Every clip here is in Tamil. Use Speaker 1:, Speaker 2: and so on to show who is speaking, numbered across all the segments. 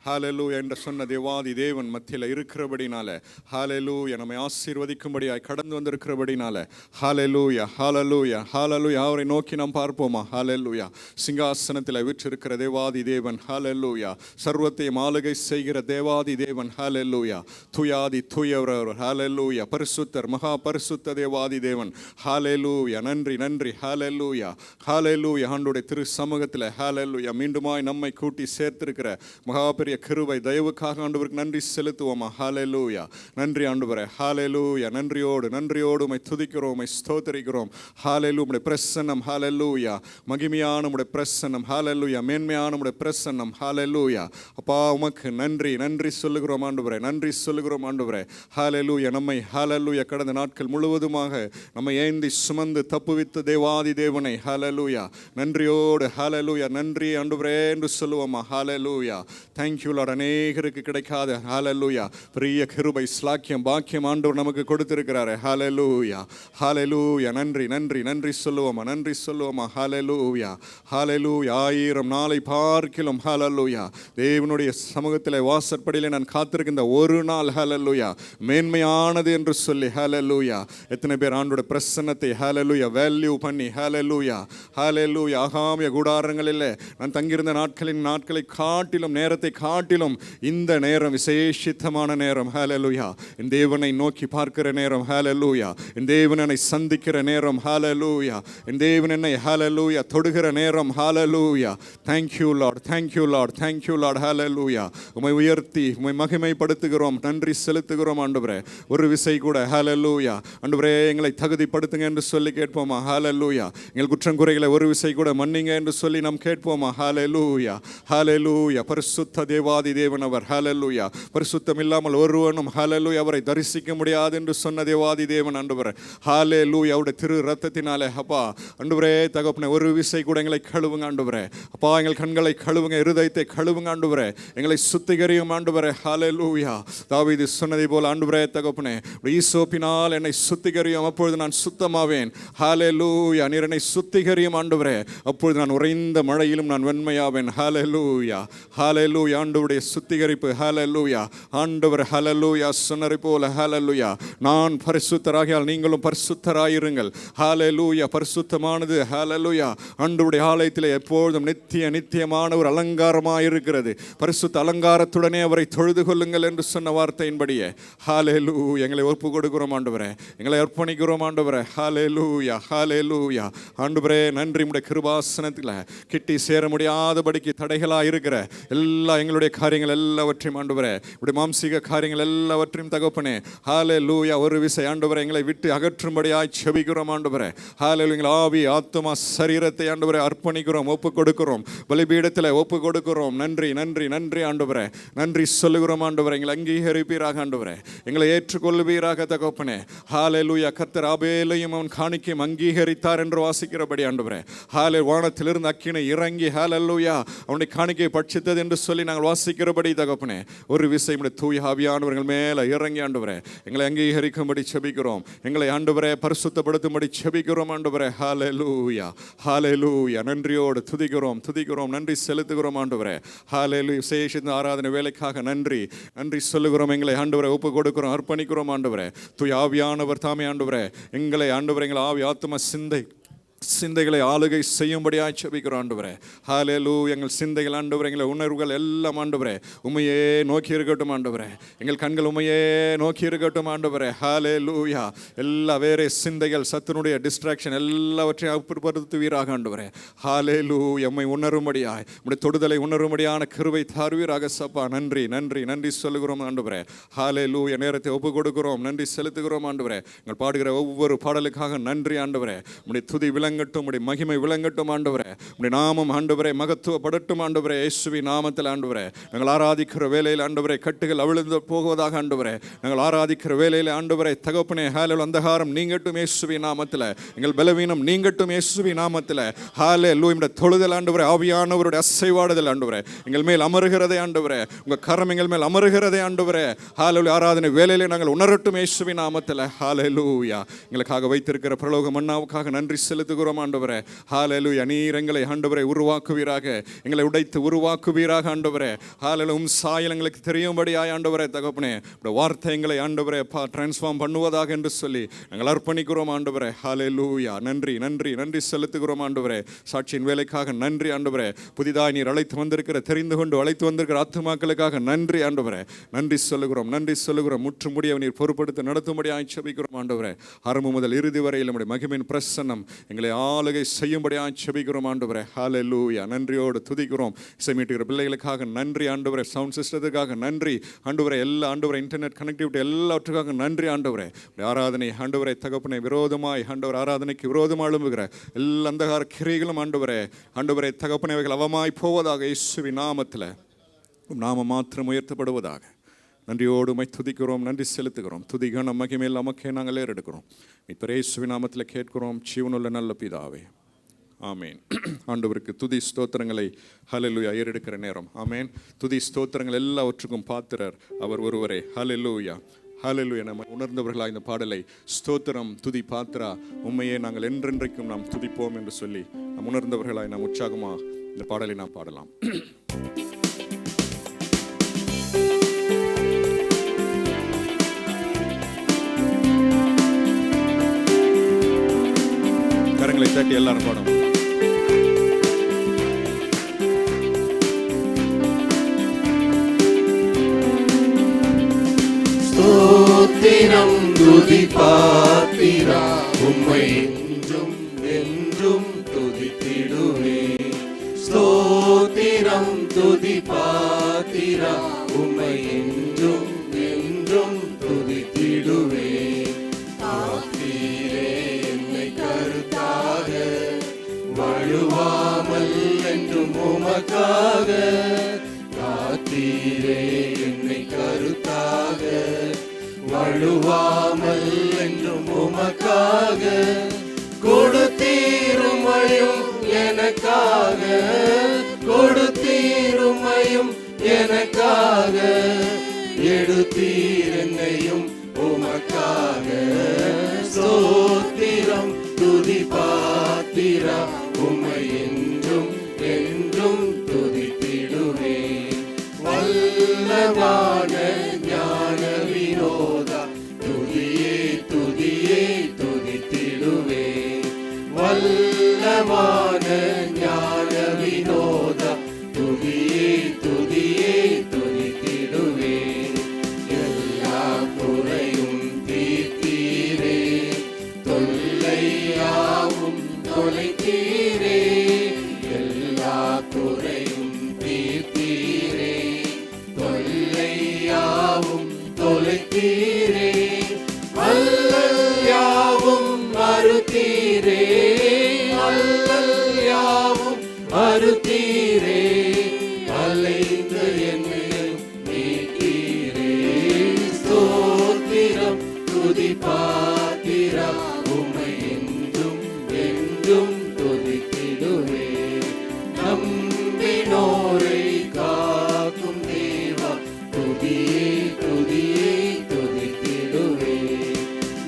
Speaker 1: ஹalleluya என்று சொன்ன தேவாதி தேவன் மத்தியில் இருக்கிறபடினால, ஹalleluya நம்மை ஆசீர்வதிக்கும்படியாய் கடந்து வந்திருக்கிறபடினால, ஹalleluya ஹalleluya ஹalleluya அவரை நோக்கி நாம் பார்ப்போமா? ஹalleluya சிங்காசனத்தில் வீற்றிருக்கிற தேவாதி தேவன், ஹalleluya சர்வத்தையும் ஆளுகை செய்கிற தேவாதி தேவன், ஹalleluya துயாதி துயவர், ஹalleluya பரிசுத்தர் மகா பரிசுத்த தேவாதி தேவன், ஹalleluya நன்றி நன்றி, ஹalleluya ஹalleluya ஆண்டவருடைய திரு சமூகத்தில், ஹalleluya மீண்டுமாய் நம்மை கூட்டி சேர்த்திருக்கிற மகா பெரிய கிருபை தயவுக்காக ஆண்டவருக்கு நன்றி செலுத்துவோமா? ஹalleluya நன்றி ஆண்டவரே, ஹalleluya நன்றியோடு உம்மை துதிக்கிறோம், உம்மை ஸ்தோத்திரிக்கிறோம். ஹalleluya உம்முடைய பிரசன்னம், ஹalleluya மகிமையான உம்முடைய பிரசன்னம், ஹalleluya மேன்மையான உம்முடைய பிரசன்னம், ஹalleluya அப்பா உமக்கு நன்றி சொல்லுகிறோம் ஆண்டவரே, நன்றி சொல்லுகிறோம் ஆண்டவரே. ஹalleluya நம்மை ஹalleluya கடந்த நாட்கள் முழுவதுமாக நம்மை ஏந்தி சுமந்து தப்புவித்த தேவாதி தேவனை, ஹalleluya நன்றியோடு, ஹalleluya நன்றி ஆண்டவரே என்று சொல்லுவோமா? ஹalleluya thank you Lord. அநேகருக்கு கிடைக்காத ஹalleluya பெரிய கிருபை ஸ்லாக்கியம் பாக்கியம் ஆண்டவர் நமக்கு கொடுத்திருக்கிறாரே, ஹalleluya ஹalleluya நன்றி சொல்லுவோமா? நன்றி சொல்லுவோமா? ஹalleluya ஹalleluya ஆயிரம் நாளை பார்க்கிலும், ஹalleluya தேவனுடைய சமூகத்திலே வாசற்படியிலே நான் காத்திருக்கின்ற ஒரு நாள், ஹalleluya மேன்மையானது என்று சொல்லி, ஹalleluya எத்தனை பேர் ஆண்டவருடைய பிரசன்னத்தை ஹalleluya வேல்யூ பண்ணி, ஹalleluya ஹalleluya ஆகாமிய கூடாரங்களிலே நான் தங்கியிருந்த நாட்களை காட்டிலும் நேரத்தை காட்டிலும் இந்த நேரம் விசேஷித்தமான நேரம், ஹalleluya என் தேவனை நோக்கி பார்க்கிற நேரம், ஹalleluya என் தேவன் என்னை சந்திக்கிற நேரம், ஹalleluya என் தேவன் என்னை ஹalleluya தொடுகிற நேரம், ஹalleluya thank you Lord ஹalleluya உம்மை உயர்த்தி உம்மை மகிமைப்படுத்துகிறோம், நன்றி செலுத்துகிறோம் ஆண்டவரே. ஒரு விசை கூட ஹalleluya ஆண்டவரே எங்களை தகுதிப்படுத்துங்க என்று சொல்லி கேட்போமா? ஹalleluya எங்கள் குற்றம் குறைகளை ஒரு விசை கூட மன்னிங்க என்று சொல்லி நாம் கேட்போமா? ஹalleluya ஹalleluya பரிசுத்த தேவாதி தேவன் அவர், ஹalleluya பரிசுத்தம் இல்லாமல் ஒருவனும் ஹalleluya அவரை தரிசிக்க முடியாது என்று சொன்ன தேவாதி தேவன் ஆண்டவரே, ஹalleluya அவருடைய திரு ரத்தத்தினாலே அப்பா ஆண்டவரே தகப்பனே ஒரு விசை கூட எங்களை கழுவுங்க ஆண்டவரே. அப்பா எங்கள் கண்களை கழுவுங்க, இருதயத்தை கழுவுங்க ஆண்டவரே, எங்களை சுத்திகரியும் ஆண்டவரே, ஹalleluya தாவீது சொன்னதை போல ஆண்டவரே தகப்பனே ஈசோப்பினால் என்னை சுத்திகரியும், அப்பொழுது நான் சுத்தமாவேன், ஹalleluya நீர் என்னை சுத்திகரியும் ஆண்டவரே, அப்பொழுது நான் உறைந்த மழையிலும் நான் வெண்மையாவேன், ஹalleluya ஹalleluya ஆண்டவருடைய சுத்திகரிப்பு, ஹalleluya ஆண்டவர் ஹalleluya சொன்னதை போல, ஹalleluya நான் பரிசுத்தராகியால் நீங்களும் பரிசுத்தராயிருங்கள், ஹalleluya பரிசுத்தமானது ஹalleluya ஆண்டவருடைய ஆலயத்திலே எப்பொழுதும் நித்தியமான ஒரு அலங்காரமாக இருக்கிறது. பரிசுத்த அலங்காரத்துடனே அவரை தொழுது கொள்ளுங்கள் என்று சொன்ன வார்த்தையின்படியே, ஹalleluya எங்களை ஒப்பு கொடுக்கிறோம் ஆண்டவரே, எங்களை அர்ப்பணிக்கிறோம் ஆண்டவரே, ஹalleluya ஹalleluya ஆண்டவரே நன்றி. உம்முடைய கிருபாசனத்தில் கிட்டி சேர முடியாதபடிக்கு தடைகளாக இருக்கிற எல்லா எங்களுடைய காரியங்கள் எல்லாவற்றையும் ஆண்டவரே, உடைய மாம்சீக காரியங்கள் எல்லாவற்றையும் தகப்பனே, ஹalleluya ஒரு விசை ஆண்டவரே எங்களை விட்டு அகற்றும்படியாய் செபிக்கிறோம் ஆண்டவரே, ஹalleluya எங்கள் ஆவி ஆத்துமா சரீரத்தை ஆண்டவரே அர்ப்பணிக்கிறோம், ஒப்பு கொடுக்கிறோம், பலிபீடத்தில் ஒப்பு கொடுக்கிறோம். நன்றி ஆண்டவரே, நன்றி சொல்லுகிறோம் ஆண்டவரே, எங்களை அங்கீகரிப்பீராக ஆண்டவரே, எங்களை ஏற்றுக்கொள்வீராக தகப்பனே, ஹalleluya கர்த்தர் ஆபேலையும் அவன் காணிக்கையும் அங்கீகரித்தார் என்று வாசிக்கிறபடி ஆண்டவரே, ஹalleluya வானத்திலிருந்து அக்கினை இறங்கி ஹalleluya அவனுடைய காணிக்கை பட்சித்தது என்று சொல்லி நாங்கள் வாசிக்கிறபடி தகப்பனே ஒரு விசை தூய ஆவியானவர்கள் மேலே இறங்கி ஆண்டவரே எங்களை அங்கீகரிக்கும்படி செபிக்கிறோம், எங்களை ஆண்டவரே பரிசுத்தப்படுத்தும்படி செபிக்கிறோம் ஆண்டவரே, ஹalleluya ஹalleluya நன்றியோடு துதிக்கிறோம் நன்றி செலுத்துகிறோம் ஆண்டவரே, ஹalleluya விசேஷ ஆராதனை வேலைக்காக நன்றி சொல்லுகிறோம், எங்களை ஆண்டவரை ஒப்பு கொடுக்கிறோம், அர்ப்பணிக்கிறோம் ஆண்டவரே. தூய ஆவியானவர் தாமே ஆண்டவரே எங்களை ஆண்டவரை எங்களை ஆவி ஆத்தும சிந்தைகளை ஆளுகை செய்யும்படியாய் செபிக்கிறோம் ஆண்டவரே, ஹalleluya எங்கள் சிந்தைகள் ஆண்டவரே எங்கள் உணர்வுகள் எல்லாம் ஆண்டவரே உம்மையே நோக்கி இருக்கட்டும் ஆண்டவரே, எங்கள் கண்கள் உம்மையே நோக்கி இருக்கட்டும் ஆண்டவரே, ஹalleluya எல்லா வேற சிந்தைகள் சத்துனுடைய டிஸ்ட்ராக்ஷன் எல்லாவற்றையும் அப்புறப்படுத்துவீராக ஆண்டவரே, ஹalleluya எம்மை உணரும்படியாய் உம்முடைய தொடுதலை உணரும்படியான கிருபை தாருவீராக சப்பா. நன்றி சொல்லுகிறோம் ஆண்டவரே, ஹalleluya நேரத்தை ஒப்பு கொடுக்கிறோம், நன்றி செலுத்துகிறோம் ஆண்டவரே, எங்கள் பாடுகிற ஒவ்வொரு பாடலுக்காக நன்றி ஆண்டவரே, உம்முடைய துதி விளங்க விளங்கட்டும், உடைய மகிமை விளங்கட்டும் ஆண்டவரே. உடைய நாமம் ஆண்டவரே மகத்துவப்படட்டும் ஆண்டவரே. இயேசுவின் நாமத்தில் ஆண்டவரே நாங்கள் ஆராதிக்கிற வேளையில் ஆண்டவரே கட்டுகள் அவிழ்ந்து போகுவதாக ஆண்டவரே. நாங்கள் ஆராதிக்கிற வேளையில் ஆண்டவரே தகப்பனே ஹalleluya அந்தகாரம் நீங்கட்டும் இயேசுவின் நாமத்தில். எங்கள் பலவீனம் நீங்கட்டும் இயேசுவின் நாமத்தில். ஹalleluya இந்த தொழுதல் ஆண்டவரே ஆவியானவருடைய அசைவாடுதல் ஆண்டவரே எங்கள் மேல் அமருகிறதே ஆண்டவரே. உங்க கரம் எங்கள் மேல் அமருகிறதே ஆண்டவரே. ஹalleluya ஆராதனை வேளையிலே நாங்கள் உணரட்டும் இயேசுவின் நாமத்தில். ஹalleluya எங்களுக்காக வைத்திருக்கிற பரலோக மன்னாவுக்காக நன்றி செலுத்துகிறோம் ஆண்டவரே. ஹalleluya நீர் எங்களை ஆண்டவரே உருவாக்குவீராக, எங்களை உடைத்து உருவாக்குவீராக ஆண்டவரே. ஹalleluya சாயல் எங்களுக்கு தெரியும்படியாய் ஆண்டவரே தகப்பனே இந்த வார்த்தை எங்களை ஆண்டவரே டிரான்ஸ்ஃபார்ம் பண்ணுவதாக என்று சொல்லி நாங்கள் அர்ப்பணிக்கிறோம் ஆண்டவரே. ஹalleluya நன்றி நன்றி நன்றி செலுத்துகிறோம் ஆண்டவரே. சாட்சியின் வேலைக்காக நன்றி ஆண்டவரே. புதிதாய் நீர் அழைத்து வந்திருக்கிற தெரிந்து கொண்டு அழைத்து வந்திருக்கிற ஆத்துமாக்களுக்காக நன்றி ஆண்டவரே. நன்றி சொல்லுகிறோம் நன்றி சொல்லுகிறோம். முற்றுமுடிய நீர் பொறுப்படுத்த நடத்தும்படியாய் செபிக்கிறோம் ஆண்டவரே. ஆரம்பம் முதல் இறுதி வரையில் நம்முடைய மகிமையின் பிரசன்னம் எங்களை ஆளுகை செய்யும்படியாய் செபிக்கிறோம் ஆண்டவரே. ஹalleluya நன்றியோடு துதிக்கிறோம். இசைமீட்டுகிற பிள்ளைகளுக்காக நன்றி ஆண்டவரே. சவுண்ட் சிஸ்டத்துக்காக நன்றி ஆண்டவரே. எல்லா ஆண்டவரே இன்டர்நெட் கனெக்டிவிட்டி எல்லாவற்றுக்காக நன்றி ஆண்டவரே. ஆராதனை ஆண்டவரே தகப்பனை விரோதமாய் ஆண்டவர் ஆராதனைக்கு விரோதமாக எழும்புகிற எல்லா அந்தகார கிரைகளும் ஆண்டவரே ஆண்டவரே தகப்பனை அவைகள் அவமாய் போவதாக இயேசுவின் நாமத்தில் நாம மாத்திரம் உயர்த்தப்படுவதாக. நன்றியோடு உம்மை துதிக்கிறோம் நன்றி செலுத்துகிறோம். துதிகன மகிமையில் நமக்கே நாங்கள் ஏறெடுக்கிறோம். மீட்பர் இயேசுவின் நாமத்தில் கேட்கிறோம் ஜீவனுள்ள நல்ல பிதாவே, ஆமேன். ஆண்டவருக்கு துதி ஸ்தோத்திரங்களை ஹல்லேலூயா ஏறெடுக்கிற நேரம். ஆமேன். துதி ஸ்தோத்திரங்கள் எல்லாவற்றுக்கும் பாத்திரர் அவர் ஒருவரே. ஹல்லேலூயா ஹல்லேலூயா. நம்ம உணர்ந்தவர்களாக இந்த பாடலை ஸ்தோத்திரம் துதி பாத்திரா உண்மையே நாங்கள் என்றென்றைக்கும் நாம் துதிப்போம் என்று சொல்லி நாம் உணர்ந்தவர்களாய் நாம் உற்சாகமாக இந்த பாடலை நாம் பாடலாம். கரங்களை தட்டி எல்லாரும் பாடும்.
Speaker 2: ஸ்தோத்திரம் துதி பாத்திரா உம்மை என்றும் என்றும் துதித்திடுவே. ஸ்தோத்திரம் துதி பாத்திரா உம்மை என்றும் என்றும் துதித்திடுவே. காத்தீரே என்னை கருத்தாக வழுவாமல் என்றும் உமக்காக. காத்தீரே என்னை கருத்தாக வழுவாமல் என்றும் உமக்காக. கொடுத்தீருமையும் எனக்காக கொடுத்தீருமையும் எனக்காக. எடுத்தீர் என்னையும் உமக்காக. ஸ்தோத்திரம் துதி பாத்திரா உம்மை என்றும் என்றும் துதித்திடுவே. வல்லமான ஞான வினோதா துதியே துதியே துதித்திடுவே. வல்லமான ஞான வினோதா துதியே துதியே துதித்திடுவே. எல்லா குறையும் தீர்த்தீரே தொல்லையாவும் தொலைத்தீரே. எல்லா குறையும் தீர்த்தீரே தொல்லையாவும் தொலைத்தீரே. அல்லல் யாவும் மறுத்தீரே அல்லல் யாவும் மறுத்தீரே. அலைந்து என்னை மீட்டீரே. ஸ்தோத்திரம் துதி பாத்திரா உம்மை என்றும் என்றும் துதித்திடுவே. நம்பினோரை காக்கும் தேவா துதியே துதியே துதித்திடுவே.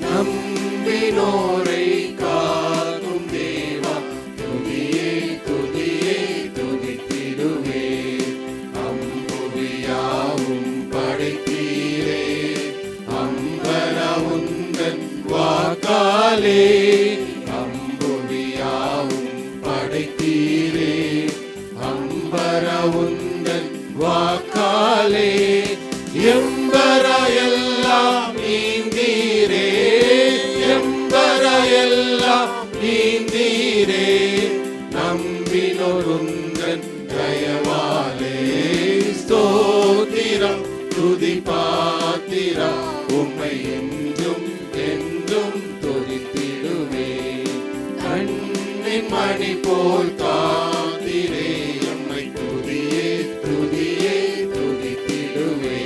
Speaker 2: நம்பினோரை காக்கும் தேவா துதியே துதியே துதித்திடுவே. அம்புவியாவும் படைத்தீரே அம்பர உந்தன் வாக்காலே. அம்புவியாவும் படைத்தீரே அம்பர உந்தன் வாக்காலே. எம்பர எல்லாம் நீந்தீரே எம்பர எல்லாம் நீந்தீரே. நம்பினோருந்தன் தயவாலே. ஸ்தோத்திரம் துதி பாத்திரா உம்மை என்றும் என்றும் துதித்திடுவே. கண்ண மணி போல் காத்தீரே எம்மை துதியே துதியே துதித்திடுவே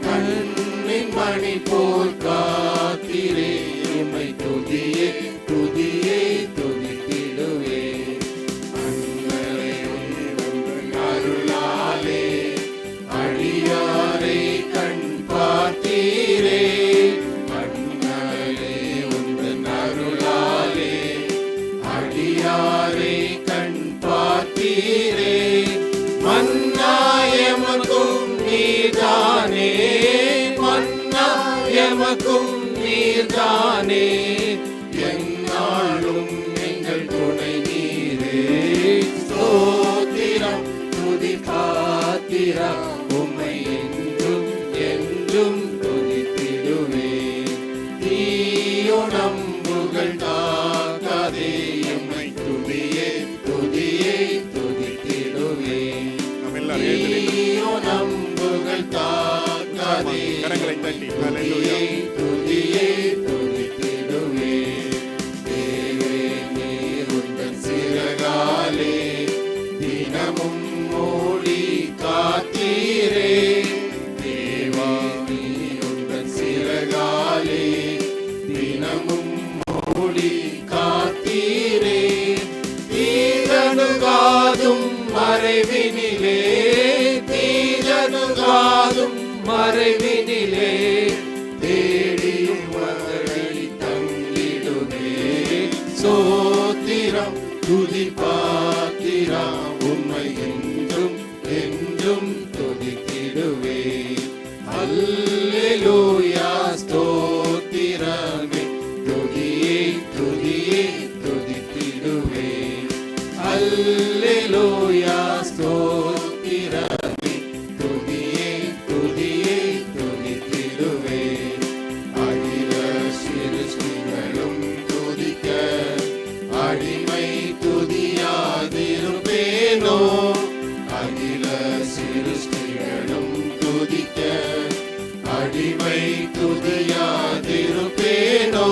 Speaker 2: கண்ணின் மணி போல் காத்தீரே எம்மை துதியே துதியே துதித்திடுவே அன்னை உந்தன் அருளாலே அடியாரை கண் பார்த்தீரே அன்னை உந்தன் அருளாலே அடியாரை கண் பார்த்தீரே மன்னாயமக்கும் நீர்தானே மன்னாயமக்கும் நீர்தானே என்னாலும் எங்கள் துணை நீரே ஸ்தோத்திரம் துதி பாத்திரா உம்மை என்றும் என்றும் துதித்திடுவே தீயோ நம்புகள் தாக்காதே எம்மை துதியே துதியே துதித்திடுவே தீயோ நம்புகள் தாக்காதே
Speaker 1: கரங்களை தட்டி
Speaker 2: துதியே துதியே துதித்திடுவே தேவே நீர் உந்தன் சிறகாலே தினமும் மூடி காத்தீரே தேவா நீர் உந்தன் சிறகாலே தினமும் மூடி காத்தீரே தீரனுகாதும் மறைவினிலே தீரனுகாதும் மறைவினிலே தேடியும் மகளை தங்கிடுவே சோத்திரம் துதி பாத்திரா உம்மை என்றும் என்றும் துதித்திடுவே அல்லேலூயா ஸ்தோத்திரமே துதியே துதியே துதித்திடுவே அல்லேலூயா ஸ்தோத்திரமே துதியே துதியே துதித்திடுவே அகில சிருஷ்டிகளும் துதிக்க அடிமை துதியாதிருப்பேனோ அகில சிருஷ்டிகளும் துதிக்க அடிமை துதியாதிருப்பேனோ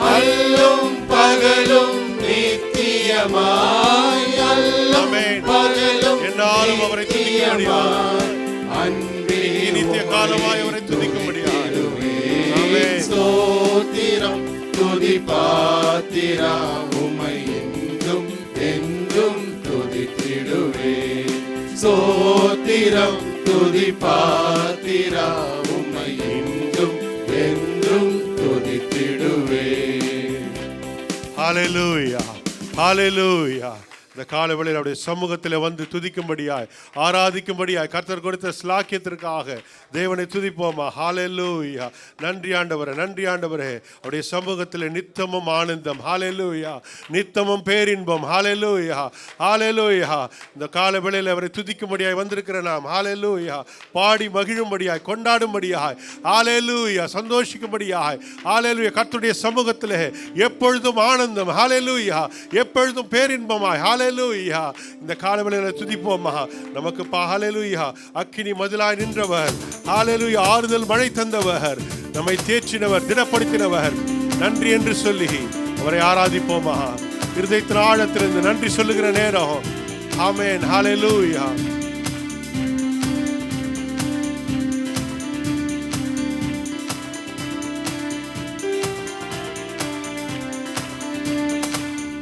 Speaker 2: அல்லும் பகலும் நித்தியமாய் அல்லும் பகலும்
Speaker 1: என்னாலும் அவரை துதிக்க முடியாது
Speaker 2: அன்பே
Speaker 1: நித்திய காலமாய் அவரை துதிக்க முடியாது
Speaker 2: ஸ்தோத்திரம் துதி பாத்திரா உம்மை என்றும் என்றும் துதித்திடுவே ஸ்தோத்திரம் துதி பாத்திரா உம்மை என்றும் என்றும் துதித்திடுவே
Speaker 3: ஹalleluya ஹalleluya இந்த காலவேளையில் அவருடைய சமூகத்தில் வந்து துதிக்கும்படியாய் ஆராதிக்கும்படியாய் கர்த்தர் கொடுத்த ஸ்லாக்கியத்திற்காக தேவனை துதிப்போமா ஹalleluya நன்றி ஆண்டவரே நன்றி ஆண்டவரே அவருடைய சமூகத்தில் நித்தமும் ஆனந்தம் ஹalleluya நித்தமும் பேரின்பம் ஹalleluya ஹalleluya இந்த காலவேளையில் அவரை துதிக்கும்படியாய் வந்திருக்கிற நாம் ஹalleluya பாடி மகிழும்படியாய் கொண்டாடும்படியாய் ஹalleluya சந்தோஷிக்கும்படியாய் ஹalleluya கர்த்தருடைய சமூகத்தில் எப்பொழுதும் ஆனந்தம் ஹalleluya எப்பொழுதும் பேரின்பமாய் ஹalleluya இந்த காலவேளையில் துதிப்போமா நமக்கு ஹalleluya அக்கினி மதிலாய் நின்றவர் ஹalleluya ஆறுதல் மழை தந்தவர் நம்மை தேற்றினவர் திடப்படுத்தினவர் நன்றி என்று சொல்லி அவரை ஆராதிப்போமா இருதயத்தின் ஆழத்திலிருந்து நன்றி சொல்லுகிற நேரம் ஆமென் ஹalleluya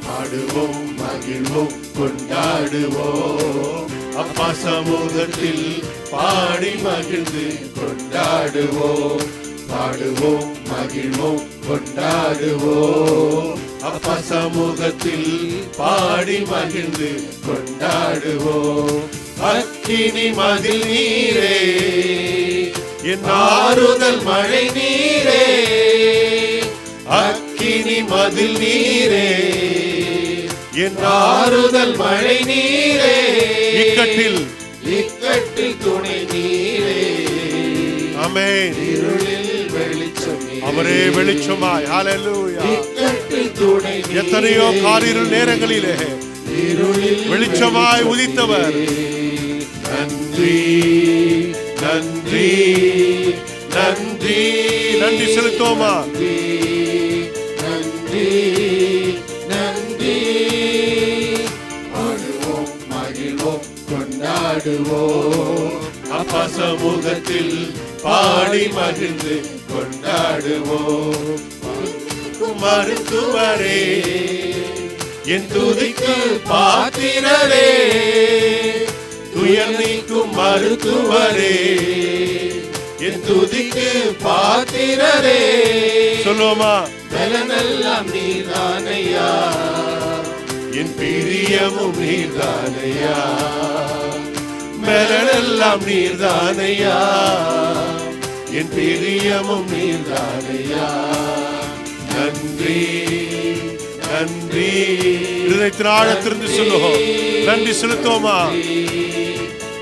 Speaker 2: பாடுவோம் மகிழ்வோம் கொண்டாடுவோம் அப்பா சமூகத்தில் பாடி மகிழ்ந்து கொண்டாடுவோம் பாடுவோம் மகிழ்வோம் கொண்டாடுவோம் அப்பா சமூகத்தில் பாடி மகிழ்ந்து கொண்டாடுவோம் அக்கினி மதில் நீரே என் ஆறுதல் மழை நீரே அக்கினி மதில் நீரே என் ஆறுதல் மழை நீரே இக்கட்டில் துணை நீரே ஆமென் இருளில் வெளிச்சம்
Speaker 3: அவரே வெளிச்சமாய் ஹalleluya
Speaker 2: இக்கட்டில் துணை
Speaker 3: எத்தனையோ காரிருள் நேரங்களிலே வெளிச்சமாய் உதித்தவர்
Speaker 2: நன்றி நன்றி நன்றி
Speaker 3: நன்றி செலுத்தோமா
Speaker 2: நன்றி நன்றி கொண்டாடுவோம். அப்பா சமூகத்தில் பாடி மகிழ்ந்து கொண்டாடுவோம். மருத்துவரே, என் துதிக்கு பாத்திரரே, துயர் நீக்கும் மருத்துவரே, என் துதிக்கு பாத்திரரே.
Speaker 3: சொல்லுவோமா?
Speaker 2: பலனெல்லாம் நீர்தானையா, என் பிரியமும் நீர்தானையா. பலனெல்லாம் நீர்தானையா, என் பிரியமும் நீர்தானையா. நன்றி நன்றி.
Speaker 3: இதயத்தின் ஆழத்திலிருந்து சொல்லுவோம், நன்றி செலுத்துவோமா?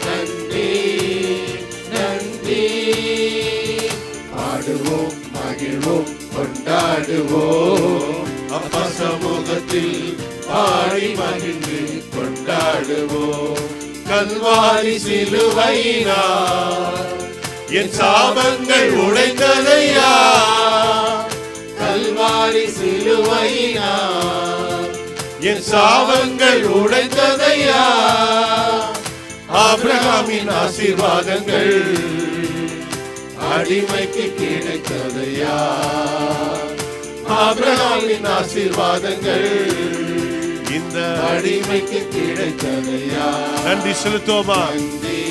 Speaker 2: நன்றி நன்றி. பாடுவோம், மகிழ்வோம், கொண்டாடுவோம். அப்பா சமூகத்தில் பாடி மகிழ்ந்து கொண்டாடுவோம். கல்வாரி சிலுவையினால் என் சாபங்கள் உடைந்ததையா. கல்வாரி சிலுவையினால் என் சாபங்கள் உடைந்ததையா. ஆபிரகாமின் ஆசீர்வாதங்கள் அடிமைக்கு கிடைத்ததையா. ஆபிரகாமின் ஆசீர்வாதங்கள் இந்த அடிமைக்கு கிடைத்ததையா.
Speaker 3: நன்றி செலுத்துவோமா?
Speaker 2: நன்றி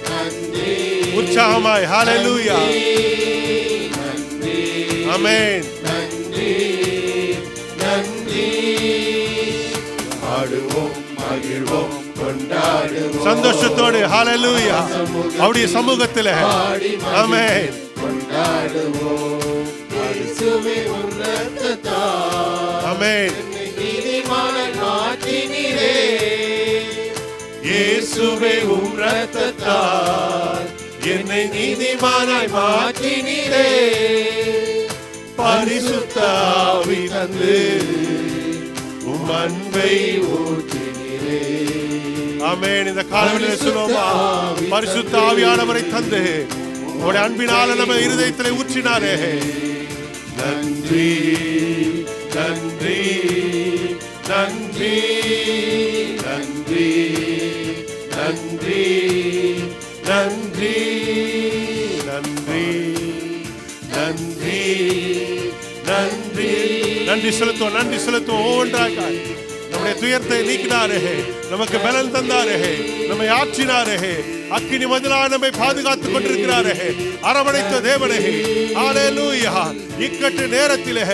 Speaker 2: நன்றி.
Speaker 3: உற்சாகமாய் ஹalleluya.
Speaker 2: நன்றி
Speaker 3: ஆமென்.
Speaker 2: நன்றி நன்றி. பாடுவோம், மகிழ்வோம், கொண்டாடுவோம்.
Speaker 3: சந்தோஷத்தோடு ஹalleluya. அவருடைய சமூகத்திலே ஆமென்
Speaker 2: கொண்டாடுவோம். இயேசுவே உம் இரத்தத்தால்
Speaker 3: ஆமென்.
Speaker 2: என்னை நீதிமானாய் மாற்றினீரே. இயேசுவே உம் இரத்தத்தால் என்னை நீதிமானாய் மாற்றினீரே. பரிசுத்த ஆவி தந்து உம் அன்பை ஊற்றினீரே.
Speaker 3: ஆமென். இந்த காலவெளியிலே சொல்லுவோமா? பரிசுத்த ஆவியானவரை தந்து உம்முடைய அன்பினால நம்ம இருதயத்திலே ஊற்றினாரே.
Speaker 2: நன்றி நன்றி நன்றி நன்றி நன்றி நன்றி நன்றி நன்றி நன்றி.
Speaker 3: நன்றி செலுத்துவோம், நன்றி செலுத்துவோம். ஒவ்வொன்றாக நம்முடைய துயரத்தை நீக்கினாரே, நமக்கு பலன் தந்தாரே, நம்மை ஆற்றினாரே, அக்கினி மதிலாக நம்மை பாதுகாத்துக் கொண்டிருக்கிறாரே, அரவணைத்த தேவனே. ஹalleluya. இக்கட்டு நேரத்திலே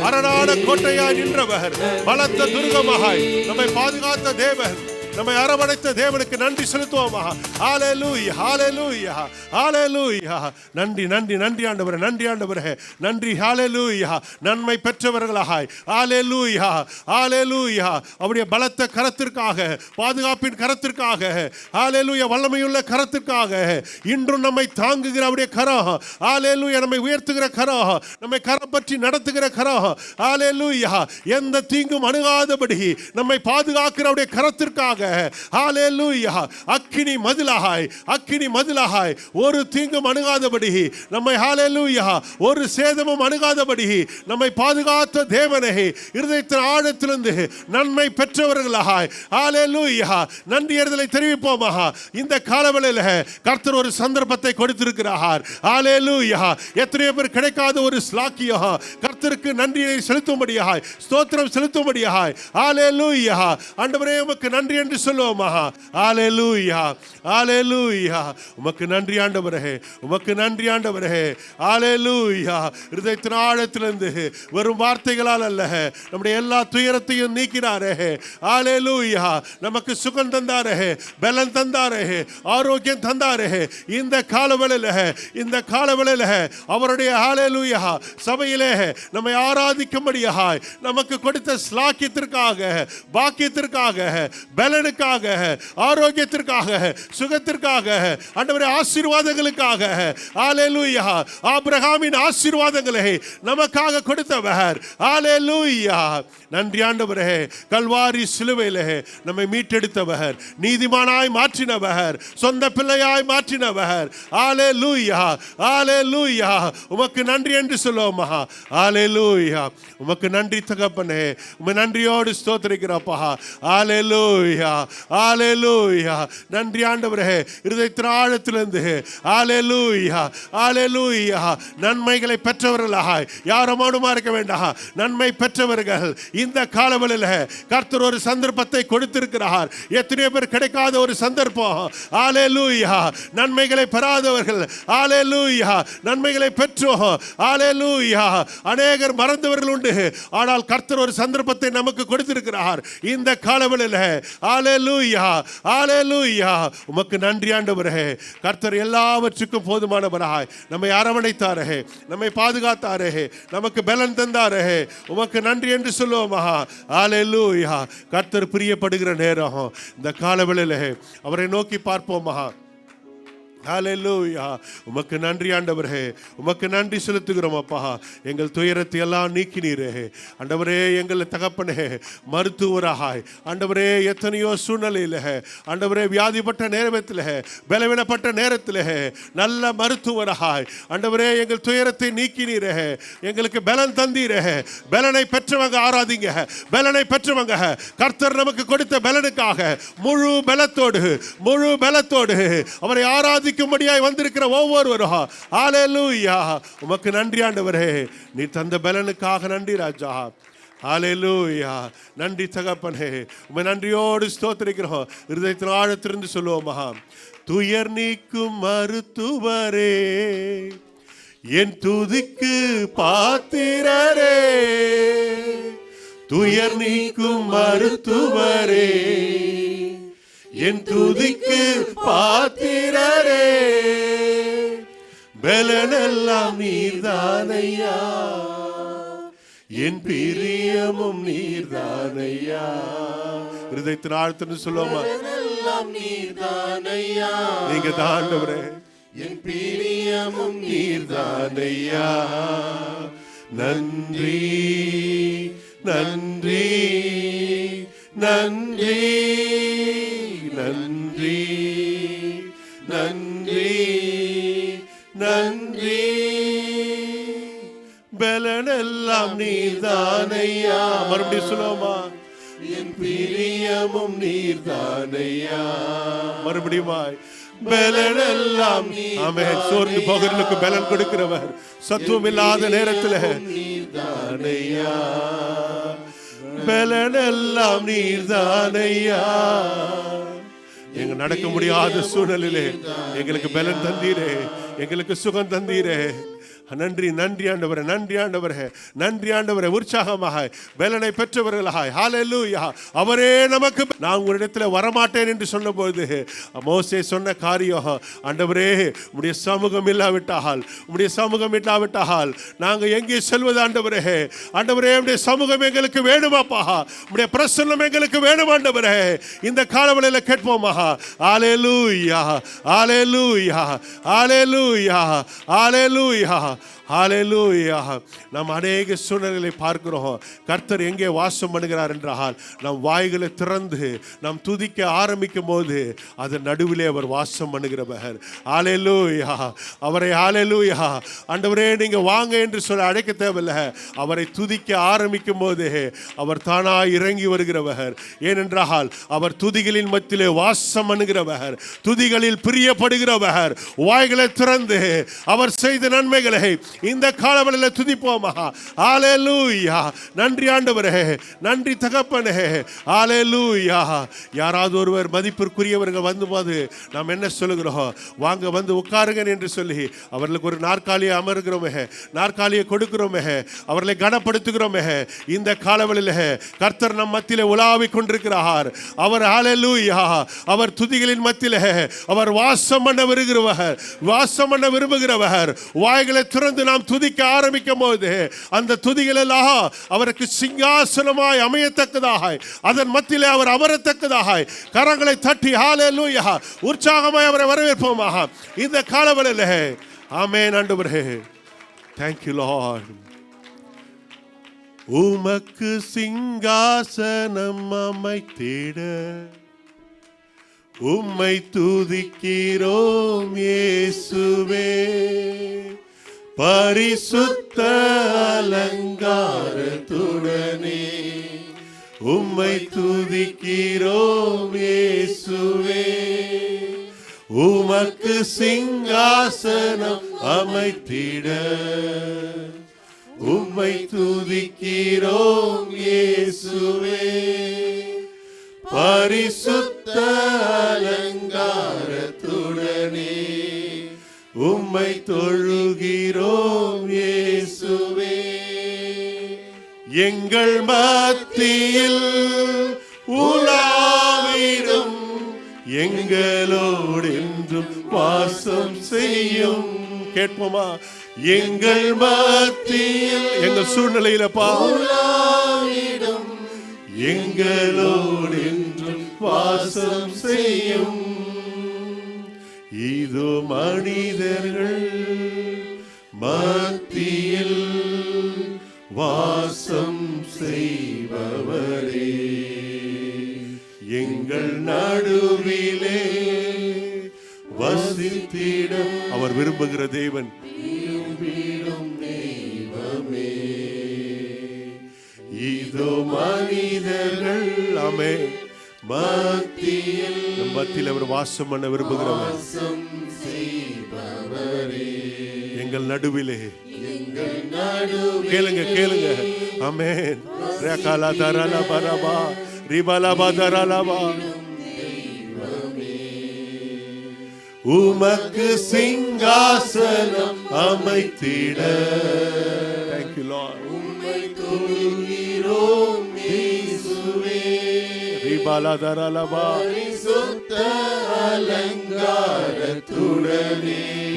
Speaker 3: அரணான கோட்டையாய் நின்றவர், பலத்த துர்கமாய் நம்மை பாதுகாத்த தேவன், நம்மை அரவணைத்த தேவனுக்கு நன்றி செலுத்துவோமா? ஹalleluya ஹalleluya ஹalleluya. நன்றி நன்றி நன்றி ஆண்டவரே, நன்றி ஆண்டவரே, நன்றி. ஹalleluya. நன்மை பெற்றவர்களாய் ஹalleluya ஹalleluya. அவருடைய பலத்த கரத்திற்காக, பாதுகாப்பின் கரத்திற்காக, ஹalleluya வல்லமையுள்ள கரத்திற்காக, இன்றும் நம்மை தாங்குகிற அவருடைய கரம், ஹalleluya நம்மை உயர்த்துகிற கரம், நம்மை கரம் பற்றி நடத்துகிற கரம், ஹalleluya எந்த தீங்கும் அணுகாதபடி நம்மை பாதுகாக்கிற அவருடைய கரத்திற்காக, ஹalleluya அக்கினி மதிலாய், அக்கினி மதிலாய் ஒரு தீங்கும் அணுகாதபடி நம்மை, ஹalleluya ஒரு சேதமும் அணுகாதபடி நம்மை பாதுகாத்த தேவனே, இருதயத்தின் ஆழத்திலிருந்து நன்மை பெற்றவர்களாய் ஹalleluya நன்றியர்தலை தெரிவிப்போமா? இந்த காலவெளியில கர்த்தர் ஒரு சந்தர்ப்பத்தை கொடுத்திருக்கிறார். ஹalleluya எத்தனையோ பேர் கிடைக்காத ஒரு ஸ்லாக்கியம், கர்த்தருக்கு நன்றியை செலுத்தும்படியாய், ஸ்தோத்திரம் செலுத்தும்படியாய், ஹalleluya ஆண்டவரே உமக்கு நன்றி என்று சொல்லுவோமா? ஹalleluya ஹalleluya. உமக்கு நன்றி ஆண்டவரே, உமக்கு நன்றி ஆண்டவரே. ஹalleluya. இருதயத்தின் ஆழத்திலிருந்து வெறும் வார்த்தைகளால் அல்ல, நம்முடைய எல்லா துயரத்தையும் நீக்கினாரே. ஹalleluya நமக்கு சுகம் தந்தாரே, பலன் தந்தாரே, ஆரோக்கியம் தந்தாரே. இந்த காலவெளியில, இந்த காலவெளியில அவருடைய ஹalleluya சபையிலே நம்மை ஆராதிக்கும்படியாய் நமக்கு கொடுத்த ஸ்லாக்கியத்திற்காக, பாக்கியத்திற்காக, பலனுக்காக, ஆரோக்கியத்திற்காக, சுகத்திற்காக, ஆண்டவரே ஆசீர்வாதங்களுக்காக, ஹalleluya ஆபிரகாமின் ஆசீர்வாதங்களை நமக்காக கொடுத்தவர். ஹalleluya நன்றி ஆண்டவரே. கல்வாரி சிலுவையிலே நம்மை மீட்டெடுத்தவர், நீதிமானாய் மாற்றினவர், சொந்த பிள்ளையாய் மாற்றினவர். ஹalleluya ஹalleluya உமக்கு நன்றி என்று சொல்லுவோமா? ஹalleluya உமக்கு நன்றி தகப்பனே, உம்மை நன்றியோடு ஸ்தோத்திரிக்கிறப்பா. ஹalleluya ஹalleluya ஹalleluya. நன்றி ஆண்டவரே, இருதயத்தின் ஆழத்திலிருந்து ஹalleluya ஹalleluya. நன்மைகளை பெற்றவர்களாய் யாரமானுமா இருக்க வேண்டாம். நன்மை பெற்றவர்கள் இந்த காலவெளியில் கர்த்தர் ஒரு சந்தர்ப்பத்தை கொடுத்திருக்கிறார். எத்தனையோ பேர் கிடைக்காத ஒரு சந்தர்ப்பம். ஹalleluya. நன்மைகளை பெறாதவர்கள் ஹalleluya நன்மைகளை பெற்றோம். ஹalleluya. அநேகர் மறந்தவர்கள் உண்டு. ஆனால் கர்த்தர் ஒரு சந்தர்ப்பத்தை நமக்கு கொடுத்திருக்கிறார் இந்த காலவெளியில். ஹalleluya ஹalleluya. உமக்கு நன்றி ஆண்டவரே. கர்த்தர் எல்லாவற்றுக்கும் போதுமானவராய் நம்மை அரவணைத்தாரே, நம்மை பாதுகாத்தாரே, நமக்கு பலன் தந்தாரே. உமக்கு நன்றி என்று சொல்லுவோமா? ஹalleluya. கர்த்தர் பிரியப்படுகிற நேரம் இந்த காலவெளியில் அவரை நோக்கி பார்ப்போமா? ஹalleluya. உமக்கு நன்றி ஆண்டவரே, உமக்கு நன்றி செலுத்துகிறோம் அப்பா. எங்கள் துயரத்தை எல்லாம் நீக்கினீரே ஆண்டவரே. எங்கள் தகப்பனே, மருத்துவராய் ஆண்டவரே, எத்தனையோ சூழ்நிலையில் ஆண்டவரே, வியாதிப்பட்ட நேரத்தில், பலவீனப்பட்ட நேரத்தில் நல்ல மருத்துவராய் ஆண்டவரே எங்கள் துயரத்தை நீக்கினீரே. எங்களுக்கு பலன் தந்தீரே. பலனை பெற்றவங்க ஆராதிங்க. பலனை பெற்றவங்க கர்த்தர் நமக்கு கொடுத்த பலனுக்காக முழு பலத்தோடு அவரை ஆராதிக்கும்படியாய் வந்திருக்கிற ஒவ்வொருவரும் ஹalleluya. உமக்கு நன்றி ஆண்டவரே. நீ தந்த பலனுக்காக நன்றி ராஜா. ஹalleluya. நன்றி தகப்பனே. உம்மை நன்றியோடு ஸ்தோத்திரிக்கிறோம். இருதயத்தின் ஆழத்திலிருந்து சொல்லுவோமா? துயர் நீக்கும் மருத்துவரே, என் துதிக்கு பாத்திரரே. துயர் நீக்கும் மருத்துவரே, என் துதிக்கு பாத்திரரே. பலனெல்லாம் நீர்தானையா, என் பிரியமும் நீர்தானையா. இருதயத்தின் ஆழ்த்துன்னு சொல்லுவோமா? நீர்தானையா, நீங்க தான் ஆண்டவரே. என் பிரியமும் நீர்தானையா. நன்றி நன்றி நன்றி நன்றி நன்றி நன்றி. பலனெல்லாம் நீர்தானையா. மறுபடியும் சொல்லுவோமா? என் பிரியமும் நீர்தானையா. மறுபடியுமாய் பலனெல்லாம். ஆமென். சோர்ந்து போகிறவர்களுக்கு பலன் கொடுக்கிறவர், சத்துவம் இல்லாத நேரத்தில் நீர்தானையா. பலனெல்லாம் நீர்தானையா. எங்க நடக்க முடியாத சூழ்நிலையிலே எங்களுக்கு பலன் தந்தீரே, எங்களுக்கு சுகம் தந்தீரே. நன்றி நன்றி ஆண்டவரே, நன்றி ஆண்டவரே, நன்றி ஆண்டவரே. உற்சாகமாக பலனை பெற்றவர்களாய் ஹalleluya. அவரே நமக்கு. நான் உங்களிடத்தில் வரமாட்டேன் என்று சொன்னபோது மோசே சொன்ன காரியம், ஆண்டவரே உம்முடைய சமூகம் இல்லாவிட்டால், உம்முடைய சமூகம் இல்லாவிட்டால் நாங்கள் எங்கே செல்வது ஆண்டவரே? ஆண்டவரே உம்முடைய சமூகம் எங்களுக்கு வேணுமாப்பா, உம்முடைய பிரசன்னம் எங்களுக்கு வேணும் ஆண்டவரே. இந்த காலவெளியில் கேட்போமா? ஹalleluya ஹalleluya ஹalleluya ஹalleluya ஹalleluya. நாம் அநேக சூழ்நிலைகளை பார்க்கிறோம். கர்த்தர் எங்கே வாசம் பண்ணுகிறார் என்றால், நம் வாய்களை திறந்து நாம் துதிக்க ஆரம்பிக்கும் போது அதன் நடுவிலே அவர் வாசம் பண்ணுகிறவர். ஹalleluya. அவரை ஹalleluya ஆண்டவரே நீங்க வாங்க என்று சொல்ல அழைக்க தேவையில்லை. அவரை துதிக்க ஆரம்பிக்கும் போது அவர் தானாய் இறங்கி வருகிறவர். ஏனென்றால் அவர் துதிகளின் மத்தியிலே வாசம் பண்ணுகிறவர், துதிகளில் பிரியப்படுகிறவர். வாய்களை திறந்து அவர் செய்த நன்மைகளை இந்த காலவெளியில் துதிப்போமா? ஹalleluya. நன்றி ஆண்டவரே, நன்றி தகப்பனே. ஹalleluya. யாராவது ஒருவர் மதிப்பிற்குரியவர்கள் வந்தபோது நாம் என்ன சொல்லுகிறோம்? வாங்க வந்து உட்காருங்க என்று சொல்லி அவர்களுக்கு ஒரு நாற்காலியை அமர்கிறோமே, நாற்காலியை கொடுக்கிறோமே, அவர்களை கனப்படுத்துகிறோமே. இந்த காலவெளியில் கர்த்தர் நம் மத்தியிலே உலாவிக் கொண்டிருக்கிறார். அவர் ஹalleluya அவர் துதிகளின் மத்தியிலே அவர் வாசம் பண்ண விரும்புகிறவர். வாய்களை திறந்து நாம் துதிக்க ஆரம்பிக்கும் போது அந்த துதிகள் எல்லாம் அவருக்கு சிங்காசனமாய் அமையத்தக்கதாக, அதன் மத்தியிலே அவர் அமரத்தக்கதாக கரங்களை தட்டி ஹalleluya உற்சாகமாய் அவரை வரவேற்போமாக இந்த காலவெளியிலே. ஆமென் ஆண்டவரே. Thank you Lord. உமக்கு சிங்காசனம் அமைத்திட உம்மை துதிக்கிறோம் இயேசுவே. பரிசுத்த அலங்காரத்துடனே உம்மை துதிக்கிறோம் இயேசுவே. உமக்கு சிங்காசனம் அமைத்திட உம்மை துதிக்கிறோம் இயேசுவே. பரிசுத்த அலங்காரத்துடனே உம்மை தொழுகிறோம் இயேசுவே. எங்கள் மத்தியில் உலாவிடும் எங்களோடு என்றும் வாசம் செய்யும். கேட்போமா? எங்கள் மத்தியில் எங்கள் சூழ்நிலையில உலாவிடும் எங்களோடு என்றும் வாசம் செய்யும். இதோ மனிதர்கள் மத்தியில் வாசம் செய்பவரே, எங்கள் நடுவிலே வசித்திட அவர் விரும்புகிற தேவன். தெய்வமே, இதோ மனிதர்கள் ஆமே மத்தியில் அவர் வாசம் பண்ண விரும்புகிறவர். எங்கள் நடுவிலே கேளுங்க கேளுங்க. ஆமென். ரகாலா தரலா பரபா ரிபலா பதரலபா. உமக்கு சிங்காசனம் அமைத்திட. Thank you Lord. உம்மை தொழுகிறோம் இயேசுவே. ரிபலா தரலபா பரிசுத்த அலங்காரத்துடனே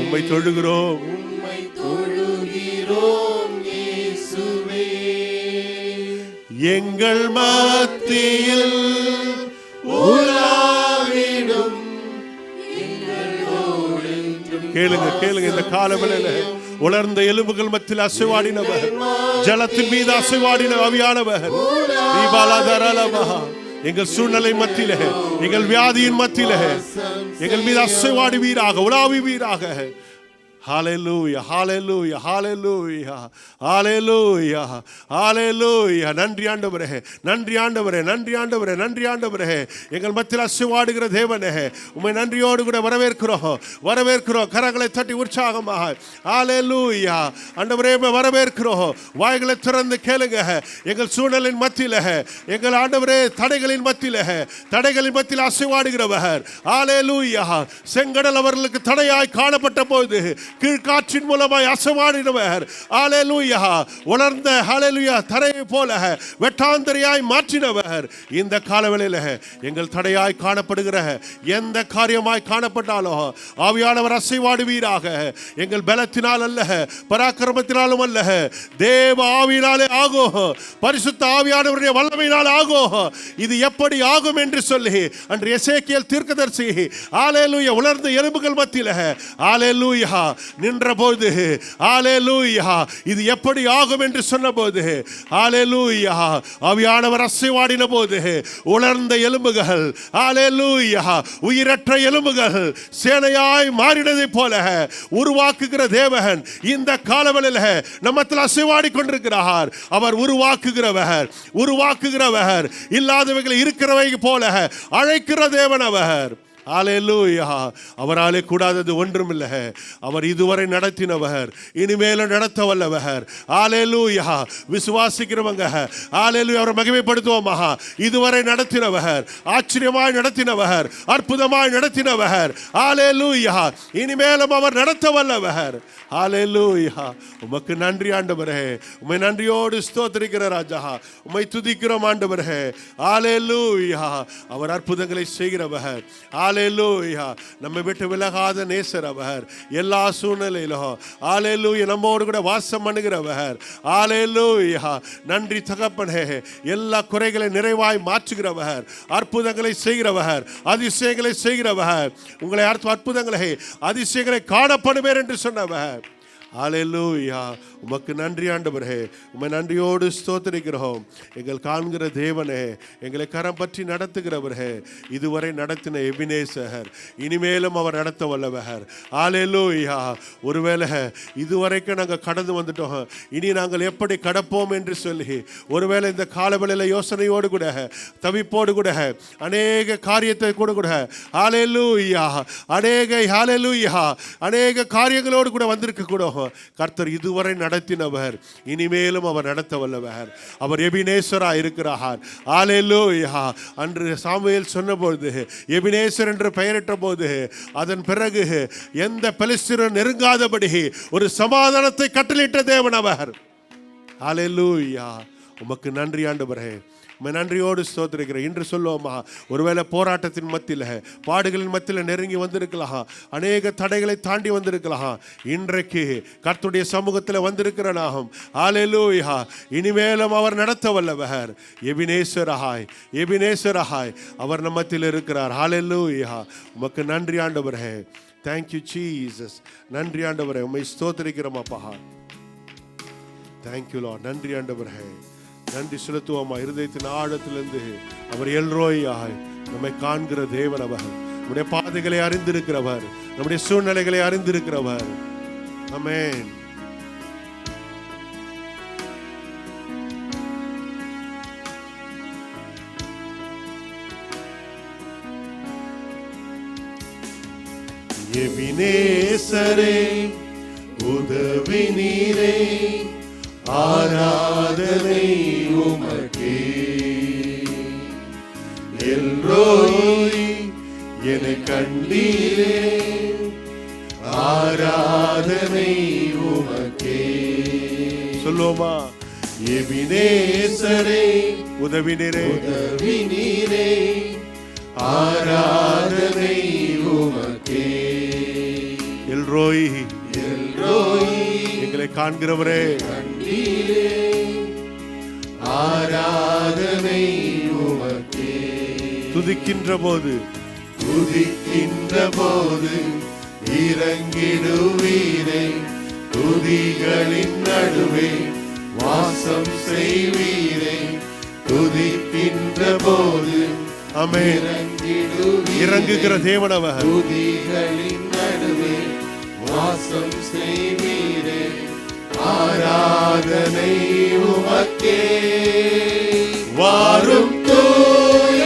Speaker 3: உம்மை தொழுகிறோம். உம்மை தொழுகிறோம் இயேசுவே. எங்கள் மத்தியில் உலாவிடும். கேளுங்க கேளுங்க. இந்த காலவெளியில உலர்ந்த எலும்புகள் மத்தியில் அசைவாடினவர், ஜலத்தின் மீது அசைவாடின ஆவியானவர். எங்கள் சூழ்நிலை மத்தியில, எங்கள் வியாதியின் மத்தியில எங்கள் மீது அசைவாடுவீராக, உலாவுவீராக. ஹalleluya hallelujah hallelujah hallelujah hallelujah. நன்றி ஆண்டவரே, நன்றி ஆண்டவரே, நன்றி ஆண்டவரே, நன்றி ஆண்டவரே. எங்கள் மத்தியில் அசைவாடுகிற தேவனே, உம்மை நன்றியோடு கூட வரவேற்கிறோம், வரவேற்கிறோம். கரங்களை தட்டி உற்சாகமாக ஹalleluya ஆண்டவரே வரவேற்கிறோம். வாய்களை திறந்து கேளுங்க. எங்கள் சூழலின் மத்தியில, எங்கள் ஆண்டவரே தடைகளின் மத்தியில, தடைகளின் மத்தியில் அசைவாடுகிறவர். ஹalleluya. செங்கடல் அவர்களுக்கு தடையாய் காணப்பட்ட போது கீழ்காற்றின் மூலமாய் அசைவாடினவர். ஹalleluya. உலர்ந்த ஹalleluya தரையை போல வெட்டாந்தரையாய் மாற்றினவர். இந்த காலவெளியில எங்கள் தடையாய் காணப்படுகிற எந்த காரியமாய் காணப்பட்டாலும் ஆவியானவர் அசைவாடுவீராக. எங்கள் பலத்தினால் அல்ல, பராக்கிரமத்தினாலும் அல்ல, தேவ ஆவியினாலே ஆகும், பரிசுத்த ஆவியானவருடைய வல்லமையினால் ஆகும். இது எப்படி ஆகும் என்று சொல்லி அன்று எசேக்கியேல் தீர்க்கதரிசி ஹalleluya உலர்ந்த எலும்புகள் மத்தியில ஹalleluya நின்றபோது ஹalleluya இது எப்படி ஆகும் என்று சொன்னபோது ஹalleluya ஆவியானவர் அசைவாடின போது உலர்ந்த எலும்புகள் ஹalleluya உயிரற்ற எலும்புகள் சேனையாய் மாறினதை போல உருவாக்குகிற தேவன் இந்த காலவெளியில நம்மத்தில் அசைவாடி கொண்டிருக்கிறார். அவர் உருவாக்குகிறவர், உருவாக்குகிறவர். இல்லாதவைகளை இருக்கிறவை போல அழைக்கிற தேவன் அவர். ஹalleluya. அவராலே கூடாதது ஒன்றுமில்லை. அவர் இதுவரை நடத்தினவர், இனிமேல நடத்த வல்லவர். ஹalleluya. விசுவாசிக்கிறவங்க ஹalleluya அவரை மகிமைப்படுத்துவோமா? இதுவரை நடத்தினவர், ஆச்சரியமாய் நடத்தினவர், அற்புதமாய் நடத்தினவர். ஹalleluya. இனிமேலும் அவர் நடத்த வல்லவர். ஹalleluya. உமக்கு நன்றி ஆண்டவரே, உம்மை நன்றியோடு ஸ்தோத்திரிக்கிற ராஜா, உம்மை துதிக்கிறோம் ஆண்டவரே. ஹalleluya. அவர் அற்புதங்களை செய்கிறவர். ஹalleluya. நம்மை விட்டு விலகாத நேசர் அவர். எல்லா சூழ்நிலையிலும் ஹalleluya நம்மோடு கூட வாசம் பண்ணுகிறவர். ஹalleluya. நன்றி தகப்பனே. எல்லா குறைகளை நிறைவாய் மாற்றுகிறவர், அற்புதங்களை செய்கிறவர், அதிசயங்களை செய்கிறவர். உங்களை அற்புதங்களை அதிசயங்களை காணப்படுவேன் என்று சொன்னவர். ஹalleluya. உமக்கு நன்றி ஆண்டவரே, உம்மை நன்றியோடு ஸ்தோத்திரிக்கிறோம். எங்கள் காண்கிற தேவனே, எங்களை கரம் பற்றி நடத்துகிறவரே, இதுவரை நடத்தின எபினேசர் இனிமேலும் அவர் நடத்த வல்லவர். ஹalleluya. ஒருவேளை இதுவரைக்கும் நாங்கள் கடந்து வந்துட்டோம், இனி நாங்கள் எப்படி கடப்போம் என்று சொல்லி ஒருவேளை இந்த காலவெளியில் யோசனையோடு கூட தவிப்போடு கூட அநேக காரியத்தை கூட ஹalleluya அநேக காரியங்களோடு கூட வந்திருக்க கூட கர்த்தர் இதுவரை நடத்தினவர், இனிமேலும் அவர் நடத்த வல்லவர். அவர் எபினேசரா இருக்கிறார். ஹalleluya. அன்று சாமுவேல் சொன்னபோது எபினேசர் என்று பெயரிட்ட போது அதன் பிறகு எந்த பெலிஸ்தரும் நெருங்காதபடி ஒரு சமாதானத்தை கட்டளையிட்ட தேவன் அவர். ஹalleluya. உமக்கு நன்றி ஆண்டவரே, உம்மை நன்றியோடு ஸ்தோத்திரிக்கிறேன். இன்று சொல்லுவோமா, ஒருவேளை போராட்டத்தின் மத்தியில் பாடுகளின் மத்தியில் நெருங்கி வந்திருக்கலாம், அநேக தடைகளை தாண்டி வந்திருக்கலாம். இன்றைக்கு கர்த்தருடைய சமூகத்தில் வந்திருக்கிற நாம் ஹalleluya, இனிமேலும் அவர் நடத்த வல்லவர். எபினேசராய் அவர் நம்மத்தில் இருக்கிறார். ஹalleluya. உமக்கு நன்றி ஆண்டவரே. Thank you Jesus. நன்றி ஆண்டவரே, உம்மை ஸ்தோத்திரிக்கிறோம் அப்பா. Thank you Lord. நன்றி ஆண்டவரே, நன்றி செலுத்துவோமா. இருதயத்தின் ஆழத்திலிருந்து அவர் எல்ரோயாய் நம்மை காண்கிற தேவன் அவர். நம்முடைய பாதைகளை அறிந்திருக்கிறவர், நம்முடைய சூழ்நிலைகளை அறிந்திருக்கிறவர். ஆமென்.
Speaker 2: எபினேசரே உதவி நீரே, ஆராதனை உமக்கே. எல்ரோய் என்னை கண்டீரே, ஆராதனை உமக்கே.
Speaker 3: சொல்லுவோமா,
Speaker 2: எபினேசரே
Speaker 3: உதவி நீரே,
Speaker 2: உதவி நீரே, ஆராதனை உமக்கே.
Speaker 3: எல்ரோய்
Speaker 2: எல்ரோய்
Speaker 3: எங்களை காண்கிறவரே,
Speaker 2: கண்டீரே, ஆராதனை உமக்கே.
Speaker 3: துதிக்கின்ற போது
Speaker 2: இறங்கிடுவீரே, துதிகளின் நடுவே வாசம் செய்வீரே. துதிக்கின்ற போது
Speaker 3: ஆமென். இறங்குகிற தேவன் அவர்.
Speaker 2: துதிகளின் நடுவே வாசம் செய்வீரே, ஆராதனை உமக்கே. வாரும் தூய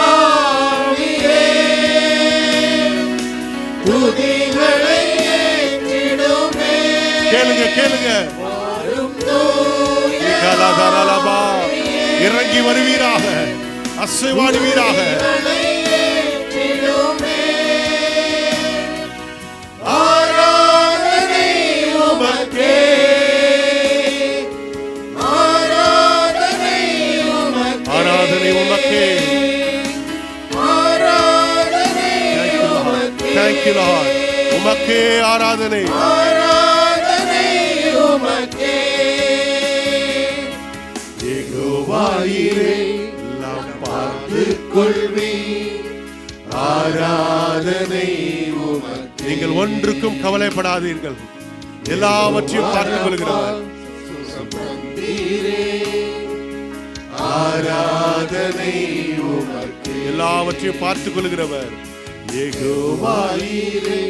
Speaker 2: ஆவியே, துதிகளை ஏற்றிடுமே.
Speaker 3: கேளுங்க.
Speaker 2: வாரும் தூய
Speaker 3: இறங்கி வருவீராக, அசைவாடுவீராக.
Speaker 2: ஆராதனை உமக்கே, ஆராதனை உமக்கே,
Speaker 3: ஆராதனை உமக்கே.
Speaker 2: ஆராதனை உமக்கே.
Speaker 3: Thank you Lord. உமக்கே ஆராதனை.
Speaker 2: ஆராதனை உமக்கே. யெகோவாயிரே நாம் பார்த்துக் கொள்வீர், ஆராதனை உமக்கே.
Speaker 3: நீங்கள் ஒன்றுக்கும் கவலைப்படாதீர்கள், எல்லாவற்றையும் பார்த்துக் கொள்கிறவர்.
Speaker 2: ஆராதனை உமக்கே.
Speaker 3: எல்லாவற்றையும் பார்த்துக் கொள்கிறவர்.
Speaker 2: யெகோவாயிரே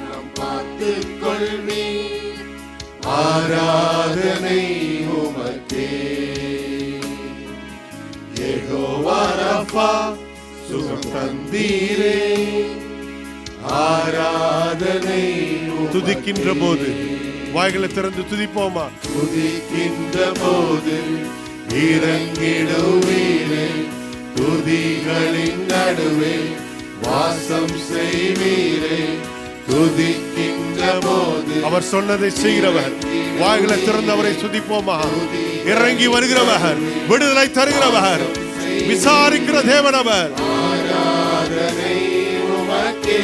Speaker 2: நாம் பார்த்துக் கொள்வீர், ஆராதனை உமக்கே. யெகோவா ரஃபா சுகம் தந்தீரே, ஆராதனை உமக்கே.
Speaker 3: துதிக்கின்ற போது வாய்களை திறந்து துதிப்போமா.
Speaker 2: துதிக்கின்ற போது இறங்கிடுவீரே, துதிகளின் நடுவே வாசம் செய்வீரே. துதிக்கின்ற போது
Speaker 3: அவர் சொன்னதை செய்கிறவர். வாய்களை திறந்து அவரை துதிப்போமா. இறங்கி வருகிறவர், விடுதலை தருகிறவர், விசாரிக்கிற தேவன் அவர்.
Speaker 2: ஆராதனை உமக்கே.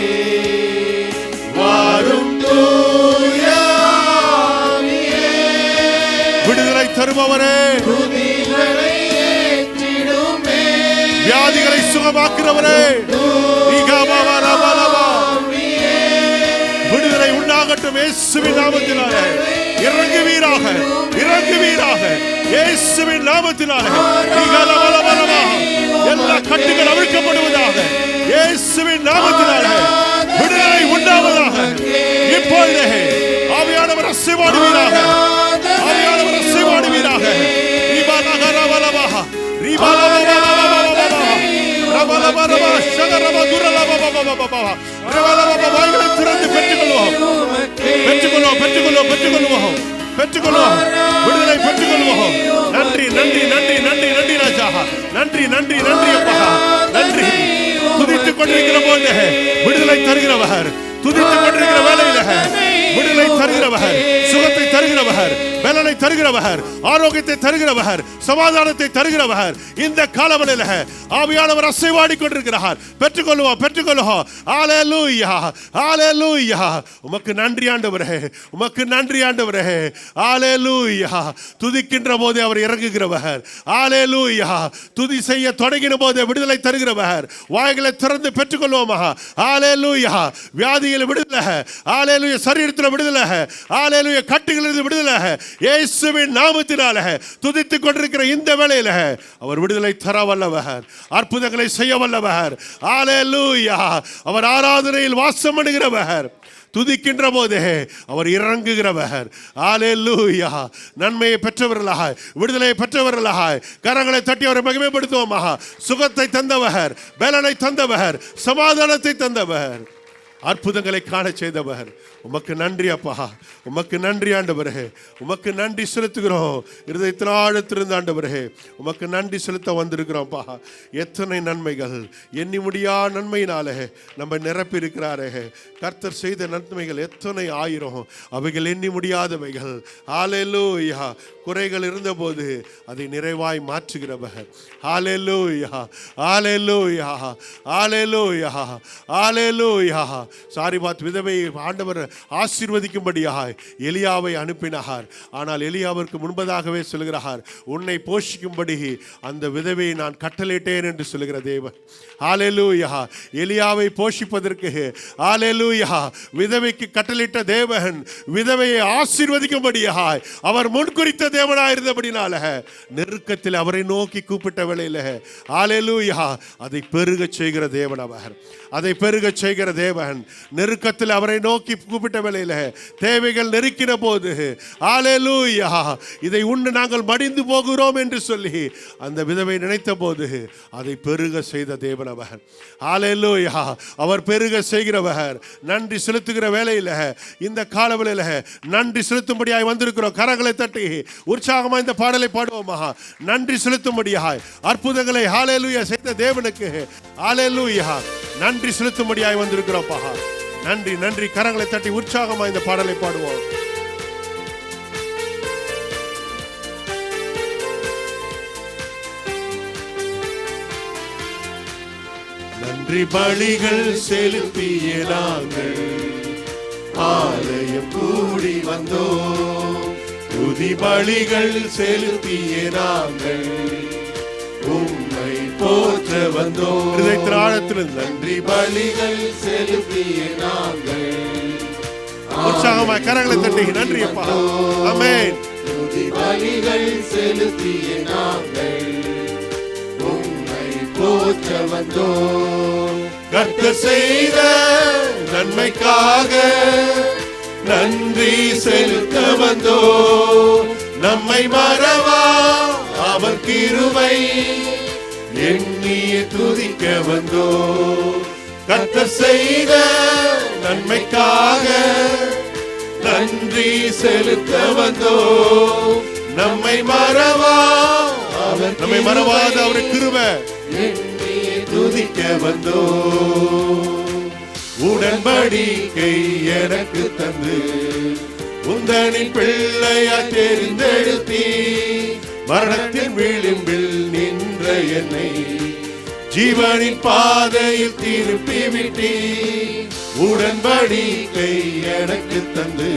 Speaker 2: வாரும் தூய ஆவியே,
Speaker 3: விடுதலை தருபவரே,
Speaker 2: துதிகளை ஏற்றிடுமே.
Speaker 3: வியாதிகளை சுகமாக்குறவரே, விடுதலை உண்டாக இறங்கட்டும் இயேசுவின் நாமத்தினாலே. இறங்குவீராக, இறங்குவீராக இயேசுவின் நாமத்தினாலே. எல்லா கட்டுகள் அவிழ்க்கப்படுவதாக இயேசுவின் நாமத்தினாலே. விடுதலை உண்டாவதாக இப்பொழுதே. ஆவியானவர் அசைவாடுவீராக, ஆவியானவர் அசைவாடுவீராக. வாய்களை திறந்து பெற்றுக்கொள்வோம், பெற்றுக்கொள்வோம், பெற்றுக்கொள்வோம், பெற்றுக்கொள்வோம், பெற்றுக்கொள்வோம், விடுதலை பெற்றுக்கொள்வோம். நன்றி நன்றி நன்றி நன்றி நன்றி ராஜா, நன்றி நன்றி நன்றி அப்பா, நன்றி. துதித்துக் கொண்டிருக்கிற போது விடுதலை தருகிறவர், துதித்துக் கொண்டிருக்கிற வேளையில விடுதலை தருகிறவர், சுகத்தை தருகிறவர், பலனை தருகிறவர், ஆரோக்கியத்தை தருகிறவர், சமாதானத்தை தருகிறவர். இந்த காலவெளியில ஆவியானவர் அசைவாடி கொண்டிருக்கிறார். பெற்றுக்கொள்வோம், பெற்றுக்கொள்வோம். ஹல்லேலூயா, ஹல்லேலூயா. உமக்கு நன்றி ஆண்டவரே, உமக்கு நன்றி ஆண்டவரே. ஹல்லேலூயா. துதிக்கின்ற போது அவர் இறங்குகிறவர். ஹல்லேலூயா. துதி செய்ய தொடங்கின போது விடுதலை தருகிறவர். வாய்களை திறந்து பெற்றுக்கொள்வோமா. ஹல்லேலூயா. வியாதியில் விடுதலை, ஹல்லேலூயா. சரீரத்தில் விடுதலை, ஹல்லேலூயா. கட்டுகளிலிருந்து விடுதலை இயேசுவின் நாமத்தினாலே. துதித்துக் கொண்டிருக்கிற இந்த வேளையில அவர் விடுதலை தர வல்லவர், அற்புதங்களை செய்ய வல்லவர். ஹல்லேலூயா. அவர் ஆராதனையில் வாசம் பண்ணுகிறவர். துதிக்கின்ற போதே அவர் இறங்குகிறவர். ஹல்லேலூயா. நன்மையை பெற்றவர்களாய், விடுதலையை பெற்றவர்களாய் கரங்களை தட்டி அவரை மகிமைப்படுத்துவோமாக. சுகத்தை தந்தவர், பலனை தந்தவர், சமாதானத்தை தந்தவர், அற்புதங்களை காண செய்தவர். உமக்கு நன்றி அப்பா, உமக்கு நன்றி ஆண்டவரே. உமக்கு நன்றி செலுத்துகிறோம். இருதயத்தில் ஆழத்திலிருந்து ஆண்டவரே உமக்கு நன்றி செலுத்த வந்திருக்கிறோம்ப்பா. எத்தனை நன்மைகள், எண்ணி முடியா நன்மையினாலே நம்ம நிரப்பி இருக்கிறாரே. கர்த்தர் செய்த நன்மைகள் எத்தனை ஆயிரம், அவைகள் எண்ணி முடியாதவைகள். ஹல்லேலூயா. குறைகள் இருந்தபோது அதை நிறைவாய் மாற்றுகிறவர். ஹல்லேலூயா, ஹல்லேலூயா, ஹல்லேலூயா, ஹல்லேலூயா. சாரிபாத் விதவை ஆண்டவர் ஆசீர்வதிக்கும்படியாய் எலியாவை அனுப்பினார். ஆனால் எலியாவிற்கு முன்பதாகவே சொல்கிறார், உன்னை போஷிக்கும்படி அந்த விதவையை நான் கட்டளையிட்டேன் என்று சொல்லுகிற தேவன். ஹல்லேலூயா. எலியாவை போஷிப்பதற்கு ஹல்லேலூயா விதவைக்கு கட்டளையிட்ட தேவன் விதவையை ஆசீர்வதிக்கும்படியாய் அவர் முன்குறித்த தேவனாயிருந்தபடினால நெருக்கத்தில் அவரை நோக்கி கூப்பிட்ட வேளையில ஹல்லேலூயா அதை பெருக செய்கிற தேவன் அவர், அதை பெருக செய்கிற தேவன். நெருக்கத்தில் அவரை நோக்கி கூப்பிட்ட வேளையில தேவைகள் நெருக்கின போது ஹல்லேலூயா இதை உண்டு நாங்கள் மடிந்து போகிறோம் என்று சொல்லி அந்த விதவை நினைத்த போது அதை பெருக செய்த தேவன் அவர். ஹல்லேலூயா. அவர் பெருக செய்கிறவர். நன்றி செலுத்துகிற வேளையில இந்த காலவெளியில நன்றி செலுத்தும்படியாய் வந்திருக்கிறோம். கரங்களை தட்டி உற்சாகமா இந்த பாடலை பாடுவோமா. நன்றி செலுத்தும்படியாய் அற்புதங்களை ஹல்லேலூயா செய்த தேவனுக்கு ஹல்லேலூயா நன்றி செலுத்தும்படியாய் வந்திருக்கிறோம். நன்றி நன்றி. கரங்களை தட்டி உற்சாகமா இந்த பாடலை பாடுவோம்.
Speaker 2: நன்றி பலிகள் செலுத்திய நாங்கள் ஆலயம் கூடி வந்தோம். துதி பலிகள் செலுத்திய நாங்கள் உம்மை போற்ற வந்தோம்.
Speaker 3: நன்றி
Speaker 2: பலிகள் செலுத்திய நாங்கள்
Speaker 3: உற்சாகமாய் கரங்களை தட்டி நன்றி அப்பா. ஆமென்.
Speaker 2: துதி பலிகள் செலுத்திய நாங்கள் உம்மை போற்ற வந்தோம். கர்த்தர் செய்த நன்மைக்காக நன்றி செலுத்த வந்தோம். நம்மை மறவா அவர் கிருபை எண்ணிய துதிக்க வந்தோம். கர்த்தர் செய்த நன்மைக்காக நன்றி செலுத்த வந்தோம். நம்மை மறவா அவர்,
Speaker 3: நம்மை மறவாத அவர் கிருபை
Speaker 2: எண்ணிய துதிக்க வந்தோம். உடன்படிக்கை எனக்கு தந்து உந்தனின் பிள்ளையா தெரிந்தெடுத்தீ. மரணத்தின் விளிம்பில் நின்ற என்னை ஜீவனின் பாதையில் திருப்பி விட்டீ. உடன்படிக்கை எனக்கு தந்து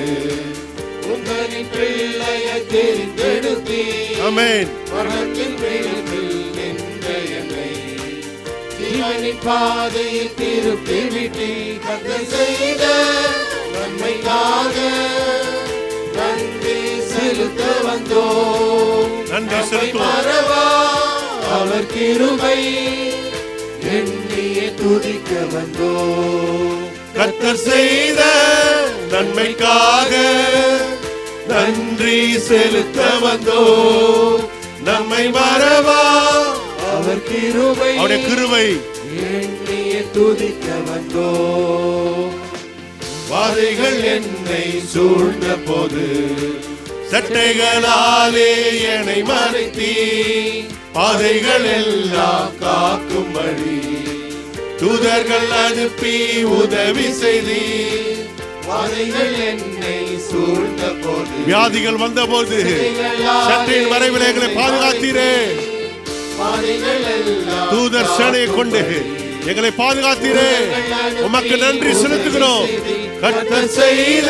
Speaker 2: உந்தனின் பிள்ளையா தெரிந்தெடுத்தீ.
Speaker 3: ஆமென்.
Speaker 2: மரணத்தின் விளிம்பில் நின்ற என்னை ஜீவனின் பாதையில் திருப்பி விட்டீ. கர்த்தர் செய்த நன்மைக்காக நன்றி செலுத்த வந்தோம்.
Speaker 3: நன்றி
Speaker 2: நம்மை
Speaker 3: செலுத்துவோம்.
Speaker 2: மறவா அவர் கிருபை எண்ணியே துதிக்க வந்தோம்.
Speaker 3: கர்த்தர் செய்த நன்மைக்காக நன்றி செலுத்த வந்தோம். நம்மை மறவா
Speaker 2: அவர் கிருபை
Speaker 3: அவருடைய கிருபை
Speaker 2: எண்ணியே துதிக்க வந்தோம். வாதைகள் என்னை சூழ்ந்த போது
Speaker 3: சட்டைகளாலே என்னை மறைத்தீ.
Speaker 2: பாதைகள் எல்லாம் காக்கும்படி
Speaker 3: தூதர்கள் அனுப்பி உதவி செய்தி.
Speaker 2: வாதைகள் என்னை சூழ்ந்த போது
Speaker 3: வியாதிகள் வந்தபோது சட்டையின் மறைவிலே எங்களை பாதுகாத்தீரே.
Speaker 2: பாதைகள் எல்லாம்
Speaker 3: தூதர் சேனையை கொண்டு எங்களை பாதுகாத்தீரே. உமக்கு நன்றி செலுத்துகிறோம். கர்த்தர் செய்த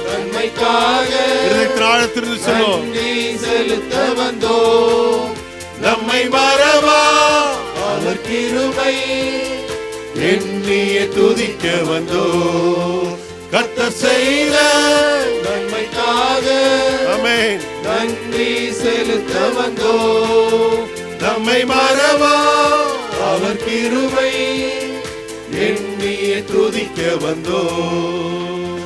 Speaker 2: நன்மைக்காக
Speaker 3: இருதயத்தின் ஆழத்திலிருந்து சொல்லுவோம்.
Speaker 2: நன்றி செலுத்த வந்தோம்.
Speaker 3: நம்மை மறவா
Speaker 2: அவர் கிருபை
Speaker 3: எண்ணிய துதிக்க வந்தோம். கர்த்தர் செய்த
Speaker 2: நன்மைக்காக
Speaker 3: ஆமென்.
Speaker 2: நன்றி செலுத்த வந்தோம்.
Speaker 3: நம்மை மறவா
Speaker 2: அவர் கிருபை
Speaker 3: எண்ணிய துதிக்க வந்தோம்.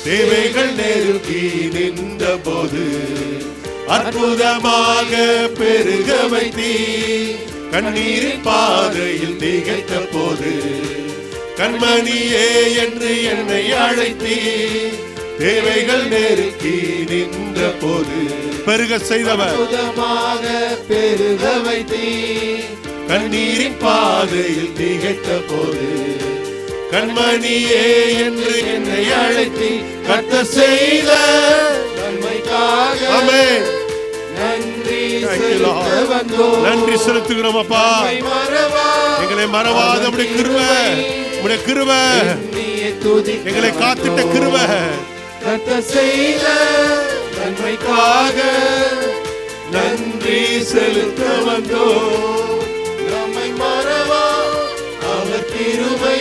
Speaker 3: தேவைகள் நெருக்கி நின்ற போது அற்புதமாக பெருக வைத்தீ. கண்ணீரின் பாதையில் திகைத்த போது கண்மணியே என்று என்னை அழைத்தீ. தேவைகள் நெருக்கி நின்ற போது பெருக செய்தவர்
Speaker 2: அற்புதமாக பெருக வைத்தீ.
Speaker 3: கண்ணீரின் பாதையில் திகைத்த போது கண்மணியே என்று என்னை அழைத்தீ. கர்த்தர் செய்த
Speaker 2: நன்மைக்காக
Speaker 3: ஆமென்.
Speaker 2: நன்றி
Speaker 3: Thank you, Lord.
Speaker 2: செலுத்த வந்தோம்.
Speaker 3: நன்றி செலுத்துகிறோம் அப்பா.
Speaker 2: நம்மை மறவா
Speaker 3: எங்களை மறவாத உடைய கிருபை, உடைய கிருபை
Speaker 2: எண்ணியே துதிக்க
Speaker 3: எங்களை காத்திட்ட கிருபை.
Speaker 2: கர்த்தர் செய்த நன்மைக்காக
Speaker 3: நன்றி செலுத்த வந்தோம்.
Speaker 2: நம்மை மறவா அவர் கிருபை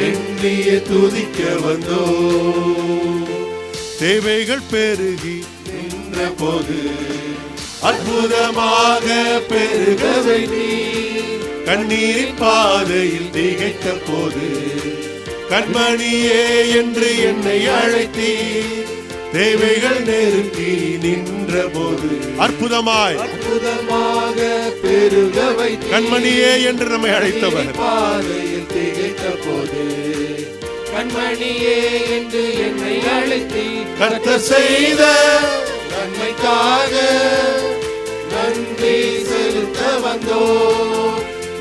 Speaker 3: எண்ணிய துதிக்க வந்தோம். தேவைகள் பெருகி
Speaker 2: நின்ற போது
Speaker 3: அற்புதமாக பெருக செய்தி. கண்ணீரின் பாதையில் திகைத்த போது கண்மணியே என்று என்னை அழைத்தீ. தேவைகள் நெருங்கி நின்ற போது அற்புதமாய்
Speaker 2: அற்புதமாக பெருக வைத்து
Speaker 3: கண்மணியே என்று நம்மை அழைத்தவர்
Speaker 2: பாதையில் திகைத்த போது கண்மணியே என்று என்னை அழைத்தி
Speaker 3: கர்த்தர் செய்த
Speaker 2: நன்மைக்காக நன்றி செலுத்த வந்தோம்.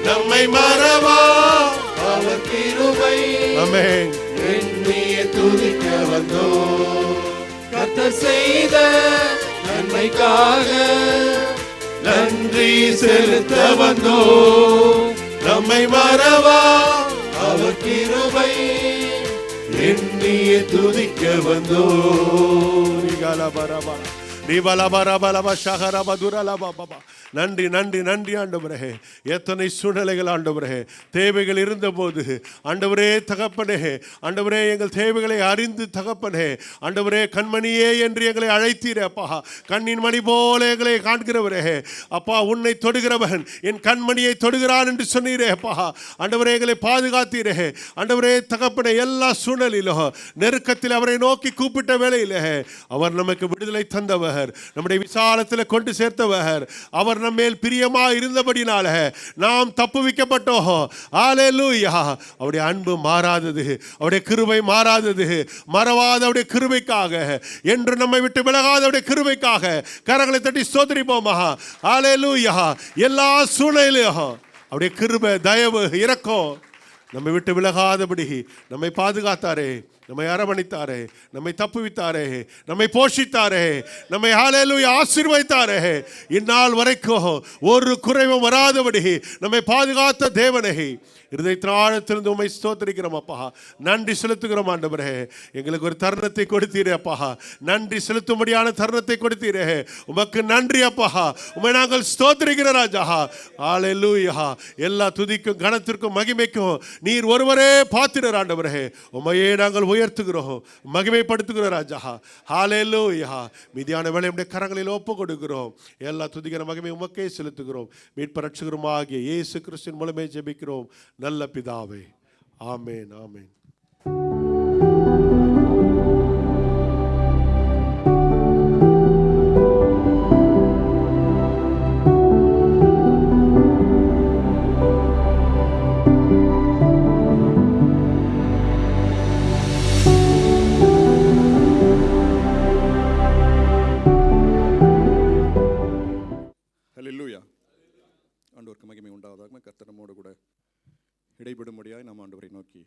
Speaker 3: நம்மை மறவா
Speaker 2: அவர் கிருபை
Speaker 3: ஆமென்.
Speaker 2: எண்ணிய துதிக்க வந்தோம். கர்த்தர் செய்த நன்மைக்காக
Speaker 3: நன்றி செலுத்த வந்தோம். நம்மை மறவா
Speaker 2: அவர் கிருபை
Speaker 3: எண்ணிய துதிக்க வந்தோம். நன்றி நன்றி நன்றி ஆண்டவரே. எத்தனை சூழ்நிலைகள் ஆண்டவரே, தேவைகள் இருந்தபோது ஆண்டவரே தகப்பனே, ஆண்டவரே எங்கள் தேவைகளை அறிந்து தகப்பனே, ஆண்டவரே கண்மணியே என்று எங்களை அழைத்தீரே அப்பா. கண்ணின் மணி போல எங்களை காண்கிறவரே அப்பா. உன்னை தொடுகிறவன் என் கண்மணியை தொடுகிறான் என்று சொன்னீரே அப்பா. ஆண்டவரே எங்களை பாதுகாத்தீரே ஆண்டவரே தகப்பனே. எல்லா சூழ்நிலையிலும் நெருக்கத்தில் அவரை நோக்கி கூப்பிட்ட வேளையிலே அவர் நமக்கு விடுதலை தந்தவர், நம்முடைய விசாலத்தில் கொண்டு சேர்த்தவர். அவர் நம்மேல் பிரியமாக இருந்தபடினால நாம் தப்புவிக்கப்பட்டோம். ஹல்லேலூயா. அவருடைய அன்பு மாறாதது, அவருடைய கிருபை மாறாதது. மறவாத அவருடைய கிருபைக்காக, என்று நம்மை விட்டு விலகாத அவருடைய கிருபைக்காக கரங்களை தட்டி ஸ்தோத்திரிப்போமா. ஹல்லேலூயா. எல்லா சூழ்நிலையிலும் அவருடைய கிருபை, தயவு, இரக்கம் நம்மை விட்டு விலகாதபடி நம்மை பாதுகாத்தாரே, நம்மை அரவணைத்தாரே, நம்மை தப்புவித்தாரே, நம்மை போஷித்தாரே, நம்மை ஹல்லேலூயா ஆசீர்வதித்தாரே. இந்நாள் வரைக்கும் ஒரு குறைவும் வராதபடி நம்மை பாதுகாத்த தேவனை இருதயத்தின் ஆழத்திலிருந்து உம்மை ஸ்தோத்திரிக்கிறோம் அப்பா. நன்றி செலுத்துகிறோம் ஆண்டவரே. எங்களுக்கு ஒரு தருணத்தை கொடுத்தீரே அப்பா. நன்றி செலுத்தும்படியான தருணத்தை கொடுத்தீரே. உமக்கு நன்றி அப்பா. உம்மை நாங்கள் ஸ்தோத்திரிக்கிற ராஜா. ஹல்லேலூயா. எல்லா துதிக்கும் கனத்திற்கும் மகிமைக்கும் நீர் ஒருவரே பாத்திரர் ஆண்டவரே. உம்மையே நாங்கள் உயர்த்துகிறோம், மகிமைப்படுத்துகிறோம் ராஜா. ஹல்லேலூயா. மீதியான வேலை உம்முடைய கரங்களில் ஒப்பு கொடுக்கிறோம். எல்லா துதிக்கிற மகிமை உமக்கே செலுத்துகிறோம். மீட்பர் ரட்சகருமாகிய இயேசு கிறிஸ்துவின் மூலமே ஜெபிக்கிறோம் நல்ல பிதாவே. ஆமென், ஆமென்.
Speaker 1: ஹல்லேலூயா. ஆண்டவருக்கு மகிமை உண்டாவதாக. கர்த்தர் நம்மோடு கூட இடைபடும்படியாய் நாம் ஆண்டவரை நோக்கி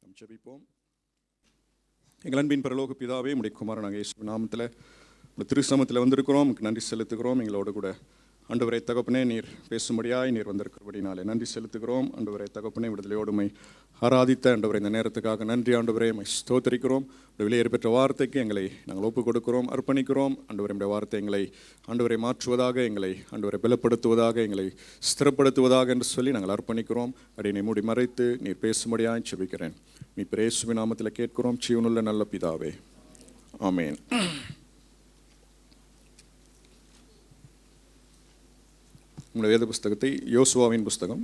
Speaker 1: நாம் ஜெபிப்போம். எங்கள் அன்பின் பரலோக பிதாவே, உம்முடைய குமாரனாகிய இயேசு நாமத்தில் உம்முடைய திருச்சமத்தில் வந்திருக்கிறோம். நன்றி செலுத்துகிறோம். எங்களோடு கூட ஆண்டவரை தகப்பனே நீர் பேசும்படியாய் நீர் வந்திருக்கிறபடினாலே நன்றி செலுத்துகிறோம். ஆண்டவரை தகப்பனே விடுதலையோடுமை ஆராதித்த ஆண்டவரை இந்த நேரத்துக்காக நன்றி ஆண்டவரே. ஸ்தோத்திரிக்கிறோம். வெளியேற பெற்ற வார்த்தைக்கு எங்களை நாங்கள் ஒப்பு கொடுக்கிறோம், அர்ப்பணிக்கிறோம். ஆண்டவரை வார்த்தை எங்களை ஆண்டவரை மாற்றுவதாக, எங்களை ஆண்டவரை பலப்படுத்துவதாக, எங்களை ஸ்திரப்படுத்துவதாக என்று சொல்லி நாங்கள் அர்ப்பணிக்கிறோம். அடியை மூடி மறைத்து நீர் பேசும்படியாய் ஜெபிக்கிறேன். நீ இயேசுவின் நாமத்தில் கேட்கிறோம் ஜீவனுள்ள நல்ல பிதாவே. ஆமென். உங்களுடைய வேத புஸ்தகத்தை யோசுவாவின் புஸ்தகம்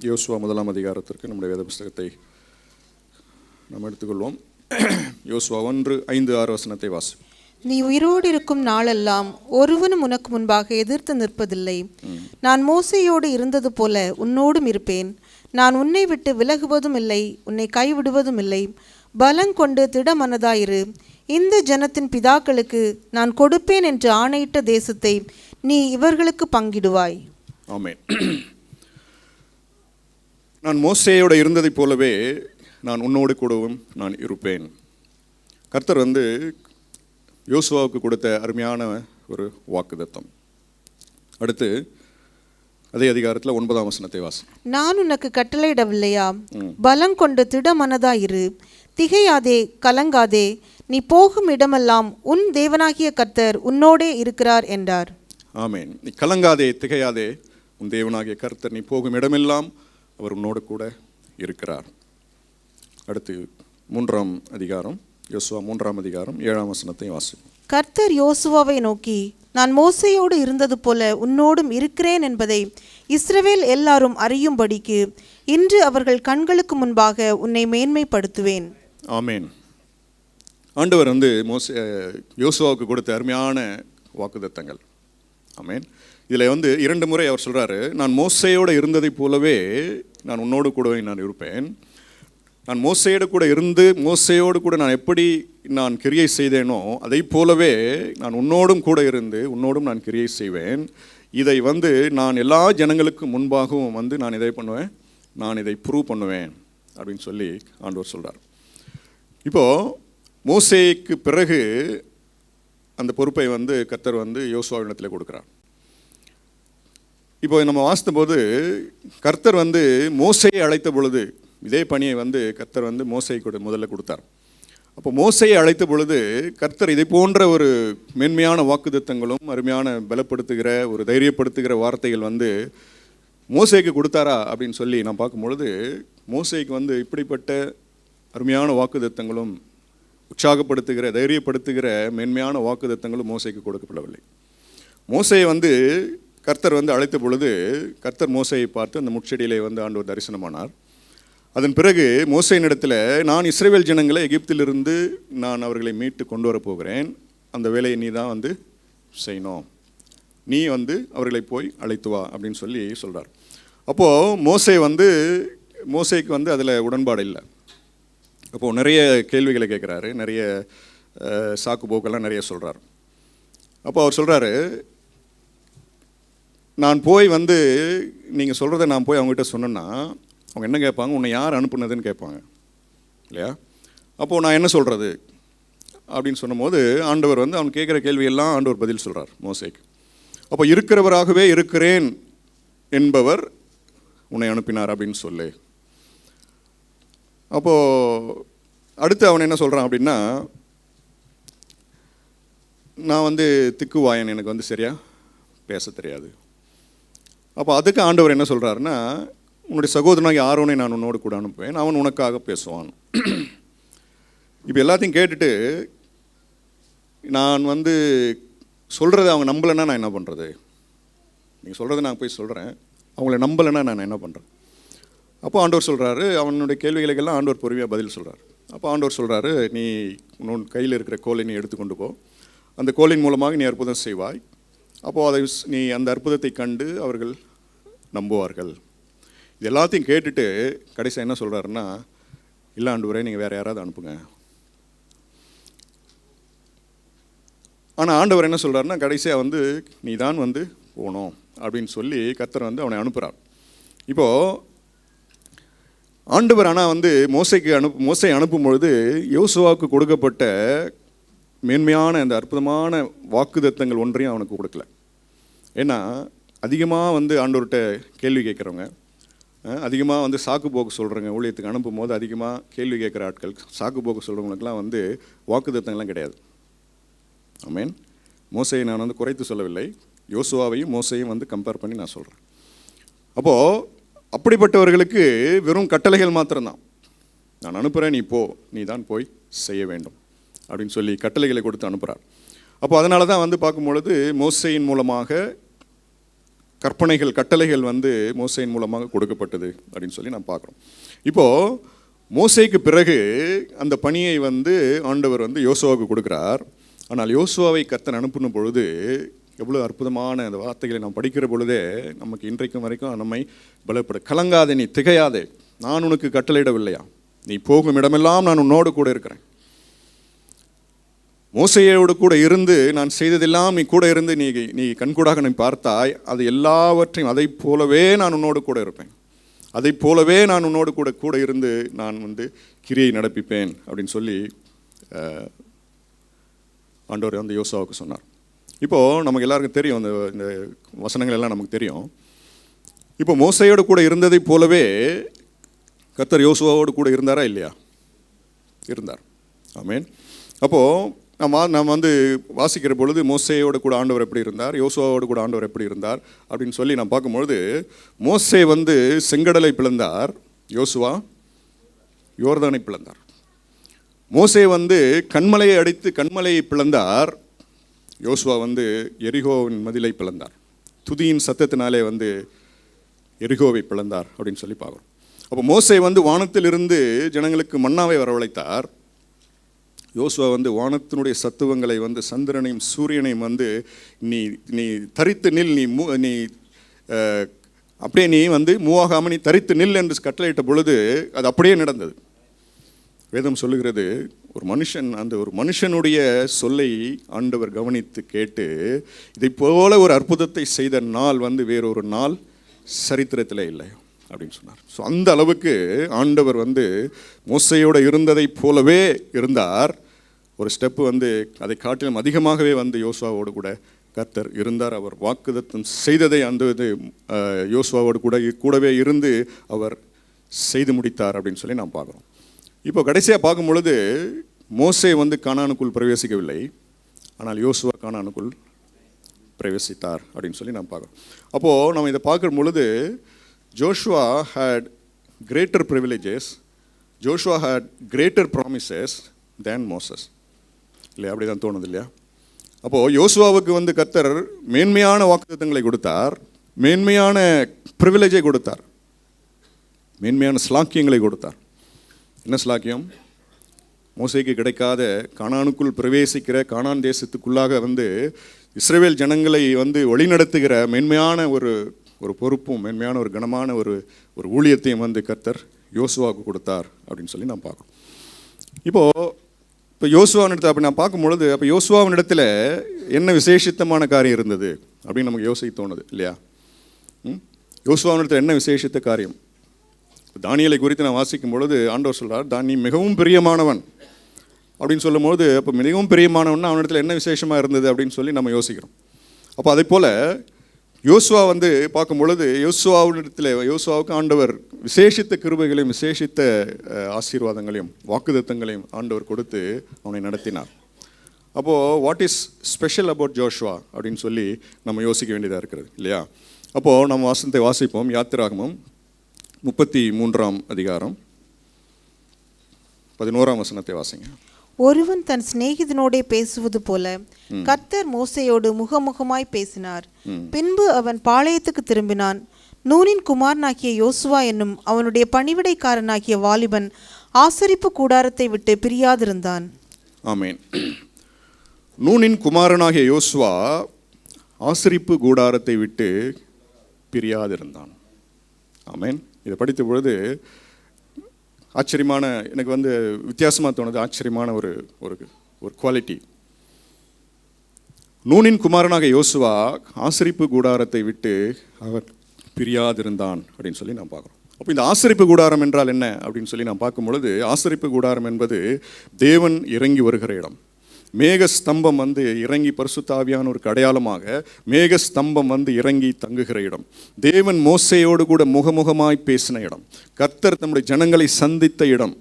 Speaker 1: யோசுவா 1ஆம் அதிகாரத்திற்கு நம்முடைய வேத புஸ்தகத்தை நாம் எடுத்துக்கொள்வோம். யோசுவா 1:5-6 வசனத்தை வாசி.
Speaker 4: நீ உயிரோடு இருக்கும் நாளெல்லாம் ஒருவனும் உனக்கு முன்பாக எதிர்த்து நிற்பதில்லை. நான் மோசேயோடு இருந்தது போல உன்னோடும் இருப்பேன். நான் உன்னை விட்டு விலகுவதும் இல்லை, உன்னை கைவிடுவதும் இல்லை. பலங்கொண்டு திடமனதாயிரு. இந்த ஜனத்தின் பிதாக்களுக்கு நான் கொடுப்பேன் என்று ஆணையிட்ட தேசத்தை நீ இவர்களுக்கு பங்கிடுவாய்.
Speaker 1: ஆமென். நான் மோசேயோடு இருந்ததைப் போலவே நான் உன்னோடு கூடவும் நான் இருப்பேன். கர்த்தர் யோசுவாவுக்கு கொடுத்த அருமையான ஒரு வாக்குத்தத்தம். அடுத்து அதே அதிகாரத்தில் 9ஆம் வசனத்தை வாசி.
Speaker 4: நான் உனக்கு கட்டளையிடவில்லையா? பலங்கொண்டு திடமனதாயிரு, திகையாதே, கலங்காதே. நீ போகும் இடமெல்லாம் உன் தேவனாகிய கர்த்தர் உன்னோடே இருக்கிறார் என்றார்.
Speaker 1: ஆமென். நீ கலங்காதே, திகையாதே, உன் தேவனாகிய கர்த்தர் நீ போகும் இடமெல்லாம் அவர் உன்னோடு கூட இருக்கிறார். அடுத்து 3ஆம் அதிகாரம், யோசுவா 3ஆம் அதிகாரம் 7ஆம் வசனத்தை வாசி.
Speaker 4: கர்த்தர் யோசுவாவை நோக்கி, நான் மோசேயோடு இருந்தது போல உன்னோடும் இருக்கிறேன் என்பதை இஸ்ரவேல் எல்லாரும் அறியும்படிக்கு இன்று அவர்கள் கண்களுக்கு முன்பாக உன்னை மேன்மைப்படுத்துவேன்.
Speaker 1: ஆமென். ஆண்டவர் யோசுவாவுக்கு கொடுத்த அருமையான வாக்குத்தத்தங்கள். ஆமென். இதில் 2 முறை அவர் சொல்கிறாரு, நான் மோசேயோடு இருந்ததை போலவே நான் உன்னோடு கூடவே நான் இருப்பேன். நான் மோசேயோடு கூட இருந்து மோசேயோடு கூட நான் எப்படி நான் கிரியை செய்தேனோ அதை போலவே நான் உன்னோடும் கூட இருந்து உன்னோடும் நான் கிரியை செய்வேன். இதை நான் எல்லா ஜனங்களுக்கும் முன்பாகவும் நான் இதை பண்ணுவேன், நான் இதை ப்ரூவ் பண்ணுவேன் அப்படின்னு சொல்லி ஆண்டவர் சொல்கிறார். இப்போது மோசேக்கு பிறகு அந்த பொறுப்பை கர்த்தர் யோசுவாவிடத்தில் கொடுக்குறார். இப்போ நம்ம வாசித்தபோது கர்த்தர் மோசேயை அழைத்த பொழுது இதே பணியை கர்த்தர் மோசேக்கு முதல்ல கொடுத்தார். அப்போ மோசேயை அழைத்த பொழுது கர்த்தர் இதை போன்ற ஒரு மேன்மையான வாக்குத்தத்தங்களும் அருமையான பலப்படுத்துகிற ஒரு தைரியப்படுத்துகிற வார்த்தைகள் மோசேக்கு கொடுத்தாரா அப்படின்னு சொல்லி நான் பார்க்கும்பொழுது மோசேக்கு இப்படிப்பட்ட அருமையான வாக்குத்தத்தங்களும் உற்சாகப்படுத்துகிற தைரியப்படுத்துகிற மேன்மையான வாக்குத்தத்தங்களும் மோசேக்கு கொடுக்கப்படவில்லை. மோசேயை கர்த்தர் அழைத்த பொழுது கர்த்தர் மோசேயை பார்த்து அந்த முட்செடியிலே ஆண்டவர் தரிசனமானார். அதன் பிறகு மோசேயினிடத்தில், நான் இஸ்ரவேல் ஜனங்களை எகிப்திலிருந்து நான் அவர்களை மீட்டு கொண்டு வரப்போகிறேன், அந்த வேலையை நீ தான் செய்யணும், நீ அவர்களை போய் அழைத்து வா அப்படின்னு சொல்லி சொல்கிறார். அப்போது மோசேக்கு அதில் உடன்பாடு இல்லை. அப்போது நிறைய கேள்விகளை கேட்குறாரு, நிறைய சாக்கு போக்கெல்லாம் நிறைய சொல்கிறார். அப்போ அவர் சொல்கிறாரு, நான் போய் நீங்கள் சொல்கிறத நான் போய் அவங்ககிட்ட சொன்னேன்னா அவங்க என்ன கேட்பாங்க, உன்னை யார் அனுப்புனதுன்னு கேட்பாங்க இல்லையா? அப்போது நான் என்ன சொல்கிறது அப்படின்னு சொன்னபோது ஆண்டவர் அவன் கேட்குற கேள்வியெல்லாம் ஆண்டவர் பதில் சொல்கிறார் மோசேக்கு. அப்போ இருக்கிறவராகவே இருக்கிறேன் என்பவர் உன்னை அனுப்பினார் அப்படின்னு சொல்லு. அப்போது அடுத்து அவன் என்ன சொல்கிறான் அப்படின்னா, நான் திக்குவாயன், எனக்கு சரியாக பேச தெரியாது. அப்போ அதுக்கு ஆண்டவர் என்ன சொல்கிறாருன்னா, உன்னுடைய சகோதரனாகிய ஆரோனை நான் உன்னோடு கூட அனுப்புவேன், அவன் உனக்காக பேசுவான். இப்போ எல்லாத்தையும் கேட்டுட்டு நான் வந்து சொல்கிறத அவங்க நம்பலைன்னா நான் என்ன பண்ணுறது? நீங்கள் சொல்கிறத நான் போய் சொல்கிறேன், அவங்கள நம்பலைன்னா நான் என்ன பண்ணுறேன்? அப்போ ஆண்டவர் சொல்கிறாரு, அவனுடைய கேள்விகளுக்கெல்லாம் ஆண்டவர் பொறுமையாக பதில் சொல்கிறார். அப்போ ஆண்டவர் சொல்கிறாரு, நீ உன் கையில் இருக்கிற கோலை நீ எடுத்துக்கொண்டு போ, அந்த கோலின் மூலமாக நீ அற்புதம் செய்வாய், அப்போது அதை நீ அந்த அற்புதத்தை கண்டு அவர்கள் நம்புவார்கள். இது எல்லாத்தையும் கேட்டுட்டு கடைசியாக என்ன சொல்கிறாருன்னா, இல்லை ஆண்டவரே, நீங்கள் வேறு யாராவது அனுப்புங்க. ஆனால் ஆண்டவர் என்ன சொல்கிறாருன்னா, கடைசியாக வந்து நீ தான் வந்து போகணும் அப்படின்னு சொல்லி கர்த்தர் வந்து அவனை அனுப்புகிறார். இப்போது ஆண்டவர் ஆனால் வந்து மோசை அனுப்பும் பொழுது யோசுவாவுக்கு கொடுக்கப்பட்ட மேன்மையான அந்த அற்புதமான வாக்குத்தத்தங்கள் ஒன்றையும் அவனுக்கு கொடுக்கல. ஏன்னா அதிகமாக வந்து ஆண்டவர்கிட்ட கேள்வி கேட்குறவங்க, அதிகமாக வந்து சாக்கு போக்கு சொல்கிறவங்க, ஊழியத்துக்கு அனுப்பும் போது அதிகமாக கேள்வி கேட்குற ஆட்கள், சாக்கு போக்கு சொல்கிறவங்களுக்கெல்லாம் வந்து வாக்குத்தத்தங்கள்லாம் கிடையாது. ஆமென். மோசையை நான் வந்து குறைத்து சொல்லவில்லை, யோசுவாவையும் மோசையும் வந்து கம்பேர் பண்ணி நான் சொல்கிறேன். அப்போது அப்படிப்பட்டவர்களுக்கு வெறும் கட்டளைகள் மாத்திரம்தான். நான் அனுப்புகிறேன், நீ போ, நீ தான் போய் செய்ய வேண்டும் அப்படின்னு சொல்லி கட்டளைகளை கொடுத்து அனுப்புகிறார். அப்போ அதனால தான் வந்து பார்க்கும்பொழுது மோசையின் மூலமாக கட்டளைகள் வந்து மோசையின் மூலமாக கொடுக்கப்பட்டது அப்படின்னு சொல்லி நான் பார்க்குறோம். இப்போது மோசைக்கு பிறகு அந்த பணியை வந்து ஆண்டவர் வந்து யோசுவாவுக்கு கொடுக்குறார். ஆனால் யோசுவாவை கர்த்தர் அனுப்பின பொழுது எவ்வளோ அற்புதமான அந்த வார்த்தைகளை நாம் படிக்கிற பொழுதே நமக்கு இன்றைக்கும் வரைக்கும் நம்மை பலப்படும். கலங்காதே, நீ திகையாதே, நான் உனக்கு கட்டளையிடவில்லையா, நீ போகும் இடமெல்லாம் நான் உன்னோடு கூட இருக்கிறேன். மோசையோடு கூட இருந்து நான் செய்ததெல்லாம் நீ கூட இருந்து நீ கண்கூடாக நீ பார்த்தாய், அது எல்லாவற்றையும் அதை போலவே நான் உன்னோடு கூட இருப்பேன், அதை போலவே நான் உன்னோடு கூட இருந்து நான் வந்து கிரியை நடப்பிப்பேன் அப்படின்னு சொல்லி ஆண்டவர் வந்து யோசுவாவுக்கு சொன்னார். இப்போது நமக்கு எல்லாருக்கும் தெரியும், இந்த வசனங்கள் எல்லாம் நமக்கு தெரியும். இப்போ மோசையோடு கூட இருந்ததை போலவே கர்த்தர் யோசுவாவோடு கூட இருந்தாரா இல்லையா? இருந்தார். ஆமென். அப்போது நம்ம வந்து வாசிக்கிற பொழுது மோசையோடு கூட ஆண்டவர் எப்படி இருந்தார், யோசுவாவோடு கூட ஆண்டவர் எப்படி இருந்தார் அப்படின்னு சொல்லி நான் பார்க்கும்பொழுது, மோசே வந்து செங்கடலை பிளந்தார், யோசுவா யோர்தானை பிளந்தார். மோசே வந்து கண்மலையை அடித்து கண்மலையை பிளந்தார், யோசுவா வந்து எரிகோவின் மதிலை பிளந்தார். துதியின் சத்தத்தினாலே வந்து எரிகோவை பிளந்தார் அப்படின்னு சொல்லி பார்க்குறோம். அப்போ மோசே வந்து வானத்திலிருந்து ஜனங்களுக்கு மன்னாவை வரவழைத்தார், யோசுவா வந்து வானத்தினுடைய சத்துவங்களை வந்து சந்திரனையும் சூரியனையும் வந்து நீ தரித்து நில், நீ அப்படியே நீ வந்து மூவாகாமல் நீ தரித்து நில் என்று கட்டளையிட்ட பொழுது அது அப்படியே நடந்தது. வேதம் சொல்லுகிறது, ஒரு மனுஷனுடைய சொல்லை ஆண்டவர் கவனித்து கேட்டு இதை போல ஒரு அற்புதத்தை செய்த நாள் வந்து வேறொரு நாள் சரித்திரத்திலே இல்லை அப்படின்னு சொன்னார். ஸோ அந்த அளவுக்கு ஆண்டவர் வந்து மோசையோடு இருந்ததை போலவே இருந்தார். ஒரு ஸ்டெப்பு வந்து அதை காட்டிலும் அதிகமாகவே வந்து யோசுவாவோடு கூட கர்த்தர் இருந்தார். அவர் வாக்குத்தத்தம் செய்ததை அந்த இது யோசுவாவோடு கூடவே இருந்து அவர் செய்து முடித்தார் அப்படின்னு சொல்லி நாம் பார்க்குறோம். இப்போ கடைசியாக பார்க்கும் பொழுது மோசே வந்து கானானுக்குள் பிரவேசிக்கவில்லை, ஆனால் யோசுவா கானானுக்குள் பிரவேசித்தார் அப்படின்னு சொல்லி நாம் பார்க்குறோம். அப்போது நம்ம இதை பார்க்கும் பொழுது Joshua had greater privileges, Joshua had greater promises than Moses. இல்லையா? அப்படி தான் தோணுது இல்லையா? அப்போது யோசுவாவுக்கு வந்து கர்த்தர் மேன்மையான வாக்குத்தத்தங்களை கொடுத்தார், மேன்மையான ப்ரிவிலேஜை கொடுத்தார், மேன்மையான ஸ்லாக்கியங்களை கொடுத்தார். என்ன ஸ்லாக்கியம்? மோசேக்கு கிடைக்காத கானானுக்குள் பிரவேசிக்கிற, கானான் தேசத்துக்குள்ளாக வந்து இஸ்ரவேல் ஜனங்களை வந்து வழிநடத்துகிற மேன்மையான ஒரு பொறுப்பும் மேன்மையான ஒரு கனமான ஒரு ஊழியத்தையும் வந்து கர்த்தர் யோசுவாவுக்கு கொடுத்தார் அப்படின்னு சொல்லி நான் பார்க்குறோம். இப்போ யோசுவாவினிடத்தில் அப்படி நான் பார்க்கும் பொழுது, அப்போ யோசுவாவினிடத்தில் என்ன விசேஷித்தமான காரியம் இருந்தது அப்படின்னு நமக்கு யோசிக்க தோணுது இல்லையா? யோசுவாவினிடத்தில் என்ன விசேஷித்த காரியம்? தானியேலை குறித்து நான் வாசிக்கும் பொழுது ஆண்டவர் சொல்கிறார், நீ மிகவும் பிரியமானவன் அப்படின்னு சொல்லும்போது, அப்போ மிகவும் பிரியமானவன்னா அவனிடத்தில் என்ன விசேஷமாக இருந்தது அப்படின்னு சொல்லி நம்ம யோசிக்கிறோம். அப்போ அதே போல் யோசுவா வந்து பார்க்கும் பொழுது யோசுவாவுக்கு ஆண்டவர் விசேஷித்த கிருபைகளையும் விசேஷித்த ஆசீர்வாதங்களையும் வாக்குத்தத்தங்களையும் ஆண்டவர் கொடுத்து அவனை நடத்தினார். அப்போது what is special about Joshua அப்படின்னு சொல்லி நம்ம யோசிக்க வேண்டியதாக இருக்கிறது இல்லையா? அப்போது நம்ம வசனத்தை வாசிப்போம். யாத்திராகமம் 33ஆம் அதிகாரம் 11ஆம் வசனத்தை வாசிங்க.
Speaker 4: ஒருவன் தன் சிநேகிதனோடே பேசுவது போல கர்த்தர் மோசேயோடு முகமுகமாய் பேசினார். பின்பு அவன் பாளையத்துக்கு திரும்பினான். நூனின் குமாரனாகிய யோசுவா என்னும் அவனுடைய பணிவிடைக்காரனாகிய வாலிபன் ஆசரிப்பு கூடாரத்தை விட்டு பிரியாதிருந்தான்.
Speaker 1: ஆமேன். நூனின் குமாரனாகிய யோசுவா ஆசரிப்பு கூடாரத்தை விட்டு பிரியாதிருந்தான். ஆமேன். இதை படித்த பொழுது ஆச்சரியமான, எனக்கு வித்தியாசமாக தோணுது. ஆச்சரியமான ஒரு ஒரு ஒரு குவாலிட்டி. நூனின் குமாரனாக யோசுவா ஆசரிப்பு கூடாரத்தை விட்டு அவர் பிரியாதிருந்தான் அப்படின்னு சொல்லி நாம் பார்க்குறோம். அப்போ இந்த ஆசரிப்பு கூடாரம் என்றால் என்ன அப்படின்னு சொல்லி நாம் பார்க்கும் பொழுது, ஆசரிப்பு கூடாரம் என்பது தேவன் இறங்கி வருகிற இடம். மேகஸ்தம்பம் இறங்கி, பரிசுத்த ஆவியானவருக்கு அடையாளமாக மேகஸ்தம்பம் இறங்கி தங்குகிற இடம். தேவன் மோசேயோடு கூட முகமுகமாய் பேசின இடம். கர்த்தர் தம்முடைய ஜனங்களை சந்தித்த இடம்.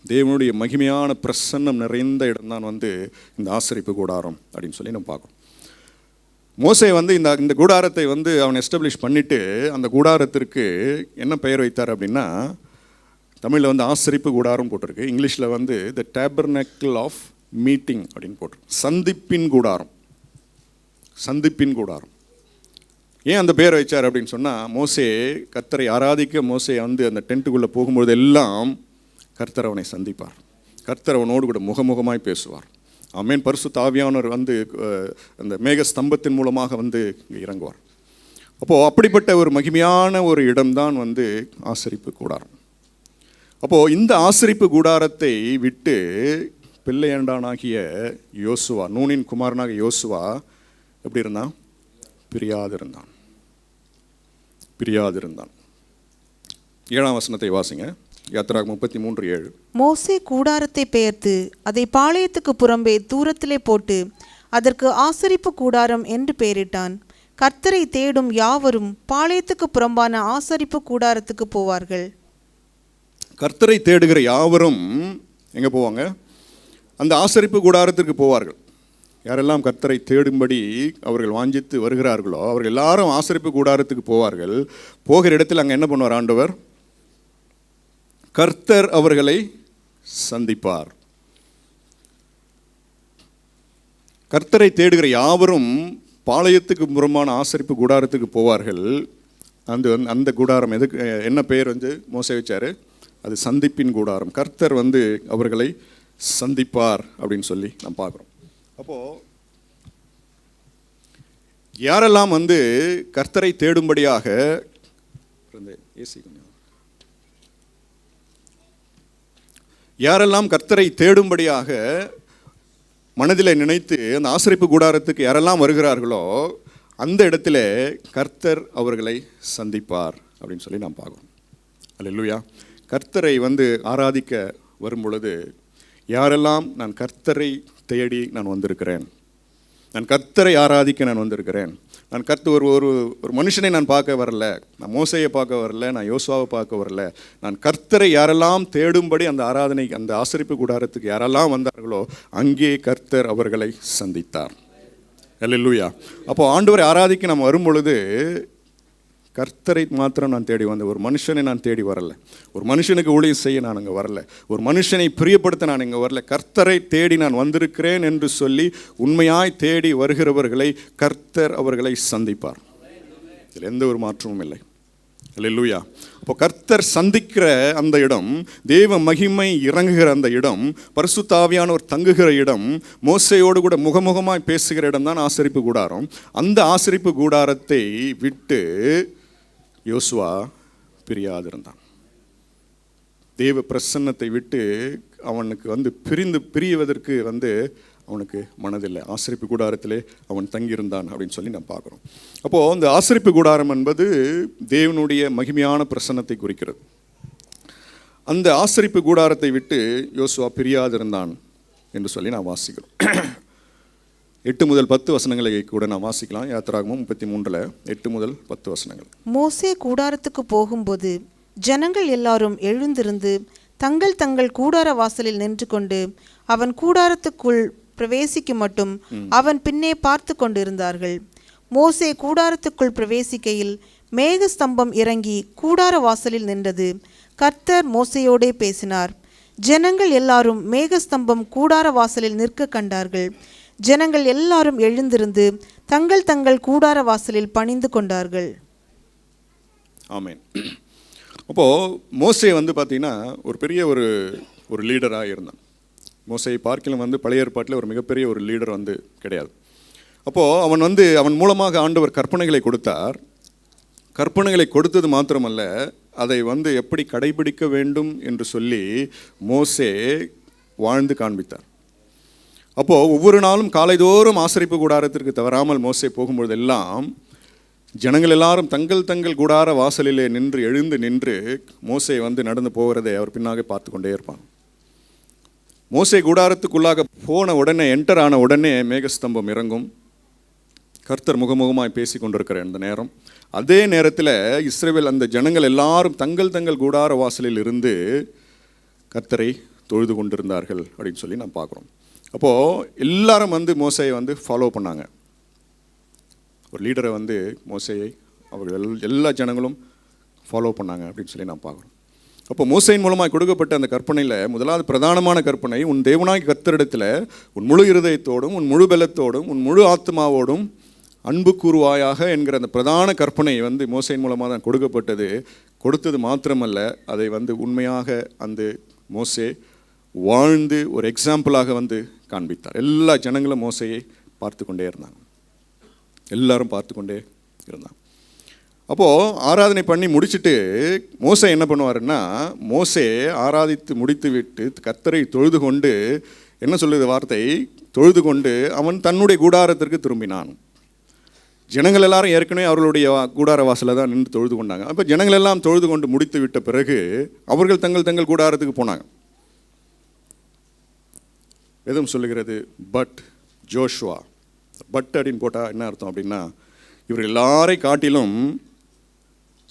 Speaker 1: தேவனுடைய மகிமையான பிரசன்னம் நிறைந்த இடம் தான் இந்த ஆசரிப்பு கூடாரம் அப்படின்னு சொல்லி நம்ம பார்க்கணும். மோசே இந்த கூடாரத்தை அவன் எஸ்டாப்ளிஷ் பண்ணிட்டு அந்த கூடாரத்திற்கு என்ன பெயர் வைத்தார் அப்படின்னா, தமிழில் ஆசரிப்பு கூடாரம் போட்டிருக்கு. இங்கிலீஷில் த டேபர்னக்கிள் ஆஃப் மீட்டிங் அப்படின்னு போட்டிருக்கு. சந்திப்பின் கூடாரம். சந்திப்பின் கூடாரம். ஏன் அந்த பேரை வச்சார் அப்படின்னு சொன்னால், மோசே கர்த்தரை ஆராதிக்க மோசே அந்த டென்ட்டுக்குள்ளே போகும்பொழுது எல்லாம் கர்த்தர் அவனை சந்திப்பார். கர்த்தர் அவனோடு கூட முகமுகமாய் பேசுவார். ஆமென். பரிசுத்த ஆவியானவர் அந்த மேக ஸ்தம்பத்தின் மூலமாக இறங்குவார். அப்போது அப்படிப்பட்ட ஒரு மகிமையான ஒரு இடம்தான் ஆசரிப்பு கூடாரம். அப்போது இந்த ஆசரிப்பு கூடாரத்தை விட்டு பிள்ளையண்டானாகிய யோசுவா, நூனின் குமாரனாக யோசுவா எப்படி இருந்தான்? பிரியாதிருந்தான். பிரியாதிருந்தான். 7ஆம் வசனத்தை வாசிங்க. யாத்திராகமம் 33:7.
Speaker 4: மோசே கூடாரத்தை பெயர்த்து அதை பாளையத்துக்கு புறம்பே தூரத்திலே போட்டு அதற்கு ஆசரிப்பு கூடாரம் என்று பெயரிட்டான். கர்த்தரை தேடும் யாவரும் பாளையத்துக்கு புறம்பான ஆசரிப்பு கூடாரத்துக்கு போவார்கள்.
Speaker 1: கர்த்தரை தேடுகிற யாவரும் எங்கே போவாங்க? அந்த ஆசரிப்பு கூடாரத்திற்கு போவார்கள். யாரெல்லாம் கர்த்தரை தேடும்படி அவர்கள் வாஞ்சித்து வருகிறார்களோ அவர்கள் எல்லாரும் ஆசரிப்பு கூடாரத்துக்கு போவார்கள். போகிற இடத்தில் அங்கே என்ன பண்ணுவார் ஆண்டவர்? கர்த்தர் அவர்களை சந்திப்பார். கர்த்தரை தேடுகிற யாவரும் பாளையத்துக்கு புறம்பான ஆசரிப்பு கூடாரத்துக்கு போவார்கள். அந்த கூடாரம் எதுக்கு, என்ன பெயர் மோசே வச்சாரு? அது சந்திப்பின் கூடாரம். கர்த்தர் அவர்களை சந்திப்பார் அப்படின்னு சொல்லி நாம் பார்க்குறோம். அப்போது யாரெல்லாம் கர்த்தரை தேடும்படியாக யாரெல்லாம் கர்த்தரை தேடும்படியாக மனதில் நினைத்து அந்த ஆசரிப்பு கூடாரத்துக்கு யாரெல்லாம் வருகிறார்களோ அந்த இடத்துல கர்த்தர் அவர்களை சந்திப்பார் அப்படின்னு சொல்லி நாம் பார்க்குறோம். அல்லேலூயா. கர்த்தரை ஆராதிக்க வரும் பொழுது யாரெல்லாம் நான் கர்த்தரை தேடி நான் வந்திருக்கிறேன், நான் கர்த்தரை ஆராதிக்க நான் வந்திருக்கிறேன், நான் ஒரு ஒரு மனுஷனை நான் பார்க்க வரல, நான் மோசையை பார்க்க வரல, நான் யோசுவாவை பார்க்க வரல, நான் கர்த்தரை யாரெல்லாம் தேடும்படி அந்த ஆராதனை அந்த ஆசரிப்பு கூடாரத்துக்கு யாரெல்லாம் வந்தார்களோ அங்கே கர்த்தர் அவர்களை சந்தித்தார். அல்லேலூயா. அப்போ ஆண்டவரை ஆராதிக்க நம்ம வரும் பொழுது கர்த்தரை மாத்திரம் நான் தேடி வந்தேன். ஒரு மனுஷனை நான் தேடி வரல, ஒரு மனுஷனுக்கு ஊழியம் செய்ய நான் அங்கே வரல, ஒரு மனுஷனை பிரியப்படுத்த நான் இங்கே வரல. கர்த்தரை தேடி நான் வந்திருக்கிறேன் என்று சொல்லி உண்மையாய் தேடி வருகிறவர்களை கர்த்தர் அவர்களை சந்திப்பார். இதில் எந்த ஒரு மாற்றமும் இல்லை. அல்லேலூயா. அப்போ கர்த்தர் சந்திக்கிற அந்த இடம், தேவ மகிமை இறங்குகிற அந்த இடம், பரிசுத்த ஆவியானவர் தங்குகிற இடம், மோசையோடு கூட முகமுகமாய் பேசுகிற இடம் தான் ஆசரிப்பு கூடாரம். அந்த ஆசரிப்பு கூடாரத்தை விட்டு யோசுவா பிரியாதிருந்தான். தேவ பிரசன்னத்தை விட்டு அவனுக்கு பிரிவதற்கு அவனுக்கு மனதில்லை. ஆசரிப்பு கூடாரத்திலே அவன் தங்கியிருந்தான் அப்படின்னு சொல்லி நான் பார்க்குறோம். அப்போது அந்த ஆசரிப்பு கூடாரம் என்பது தேவனுடைய மகிமையான பிரசன்னத்தை குறிக்கிறது. அந்த ஆசரிப்பு கூடாரத்தை விட்டு யோசுவா பிரியாதிருந்தான் என்று சொல்லி நான் வாசிக்கிறோம். 8 முதல் 10 வசனங்களை கூட நான் வாசிக்கலாம். யாத்திராகமம் 33 8 முதல் 10 வசனங்கள்.
Speaker 4: மோசே கூடாரத்துக்கு போகும்போது ஜனங்கள் எல்லாரும் எழுந்திருந்து தங்கள் தங்கள் கூடார வாசலில் நின்று கொண்டு அவன் கூடாரத்துக்குள் பிரவேசிக்கும் மட்டும் அவன் பின்னே பார்த்து கொண்டிருந்தார்கள். மோசே கூடாரத்துக்குள் பிரவேசிக்கையில் மேகஸ்தம்பம் இறங்கி கூடார வாசலில் நின்றது. கர்த்தர் மோசேயோடே பேசினார். ஜனங்கள் எல்லாரும் மேகஸ்தம்பம் கூடார வாசலில் நிற்க கண்டார்கள். ஜனங்கள் எல்லாரும் எழுந்திருந்து தங்கள் தங்கள் கூடார வாசலில் பணிந்து கொண்டார்கள்.
Speaker 1: ஆமென். அப்போது மோசே வந்து பார்த்திங்கன்னா ஒரு பெரிய ஒரு லீடராக இருந்தான். மோசேயை பார்க்கிலும் வந்து பழைய ஏற்பாட்டில் ஒரு மிகப்பெரிய ஒரு லீடர் வந்து கிடையாது. அப்போது அவன் மூலமாக ஆண்டவர் கற்பனைகளை கொடுத்தார். கற்பனைகளை கொடுத்தது மாத்திரமல்ல, அதை வந்து எப்படி கடைபிடிக்க வேண்டும் என்று சொல்லி மோசே வாழ்ந்து காண்பித்தார். அப்போது ஒவ்வொரு நாளும் காலைதோறும் ஆசரிப்பு கூடாரத்திற்கு தவறாமல் மோசே போகும்பொழுதெல்லாம் ஜனங்கள் எல்லாரும் தங்கள் தங்கள் கூடார வாசலிலே எழுந்து நின்று மோசே வந்து நடந்து போகிறதை அவர் பின்னாக பார்த்து கொண்டே இருப்பான். மோசே கூடாரத்துக்குள்ளாக போன உடனே, என்டர் ஆன உடனே மேகஸ்தம்பம் இறங்கும். கர்த்தர் முகமுகமாய் பேசி கொண்டிருக்கிற இந்த நேரம், அதே நேரத்தில் இஸ்ரவேல் அந்த ஜனங்கள் எல்லாரும் தங்கள் தங்கள் கூடார வாசலில் இருந்து கர்த்தரை தொழுது கொண்டிருந்தார்கள் அப்படின்னு சொல்லி நான் பார்க்குறோம். அப்போது எல்லாரும் வந்து மோசையை வந்து ஃபாலோ பண்ணாங்க. ஒரு லீடரை வந்து மோசையை அவர்கள் எல்லா ஜனங்களும் ஃபாலோ பண்ணாங்க அப்படின்னு சொல்லி நான் பார்க்குறோம். அப்போ மோசையின் மூலமாக கொடுக்கப்பட்ட அந்த கற்பனையில் முதலாவது பிரதானமான கற்பனை, உன் தேவனாகிய கர்த்தரிடத்தில் உன் முழு இருதயத்தோடும் உன் முழு பலத்தோடும் உன் முழு ஆத்மாவோடும் அன்பு கூறுவாயாக என்கிற அந்த பிரதான கற்பனை வந்து மோசையின் மூலமாக தான் கொடுக்கப்பட்டது. கொடுத்தது மாத்திரமல்ல, அதை வந்து உண்மையாக அந்த மோசே வாழ்ந்து ஒரு எக்ஸாம்பிளாக வந்து காண்பித்தார். எல்லா ஜனங்களும் மோசையை பார்த்து கொண்டே இருந்தாங்க, எல்லாரும் பார்த்து கொண்டே இருந்தாங்க. அப்போது ஆராதனை பண்ணி முடிச்சுட்டு மோசே என்ன பண்ணுவாருன்னா, மோசே ஆராதித்து முடித்து விட்டு கர்த்தரை தொழுது கொண்டு, என்ன சொல்லுது வார்த்தை, தொழுது கொண்டு அவன் தன்னுடைய கூடாரத்திற்கு திரும்பினான். ஜனங்கள் எல்லாரும் ஏற்கனவே அவர்களுடைய கூடார வாசலில் தான் நின்று தொழுது கொண்டாங்க. அப்போ ஜனங்கள் எல்லாம் தொழுது கொண்டு முடித்து விட்ட பிறகு அவர்கள் தங்கள் தங்கள் கூடாரத்துக்கு போனாங்க. எதுவும் சொல்லுகிறது, பட் ஜோஷுவா. பட் அப்படின்னு போட்டால் என்ன அர்த்தம் அப்படின்னா, இவர் எல்லாரை காட்டிலும்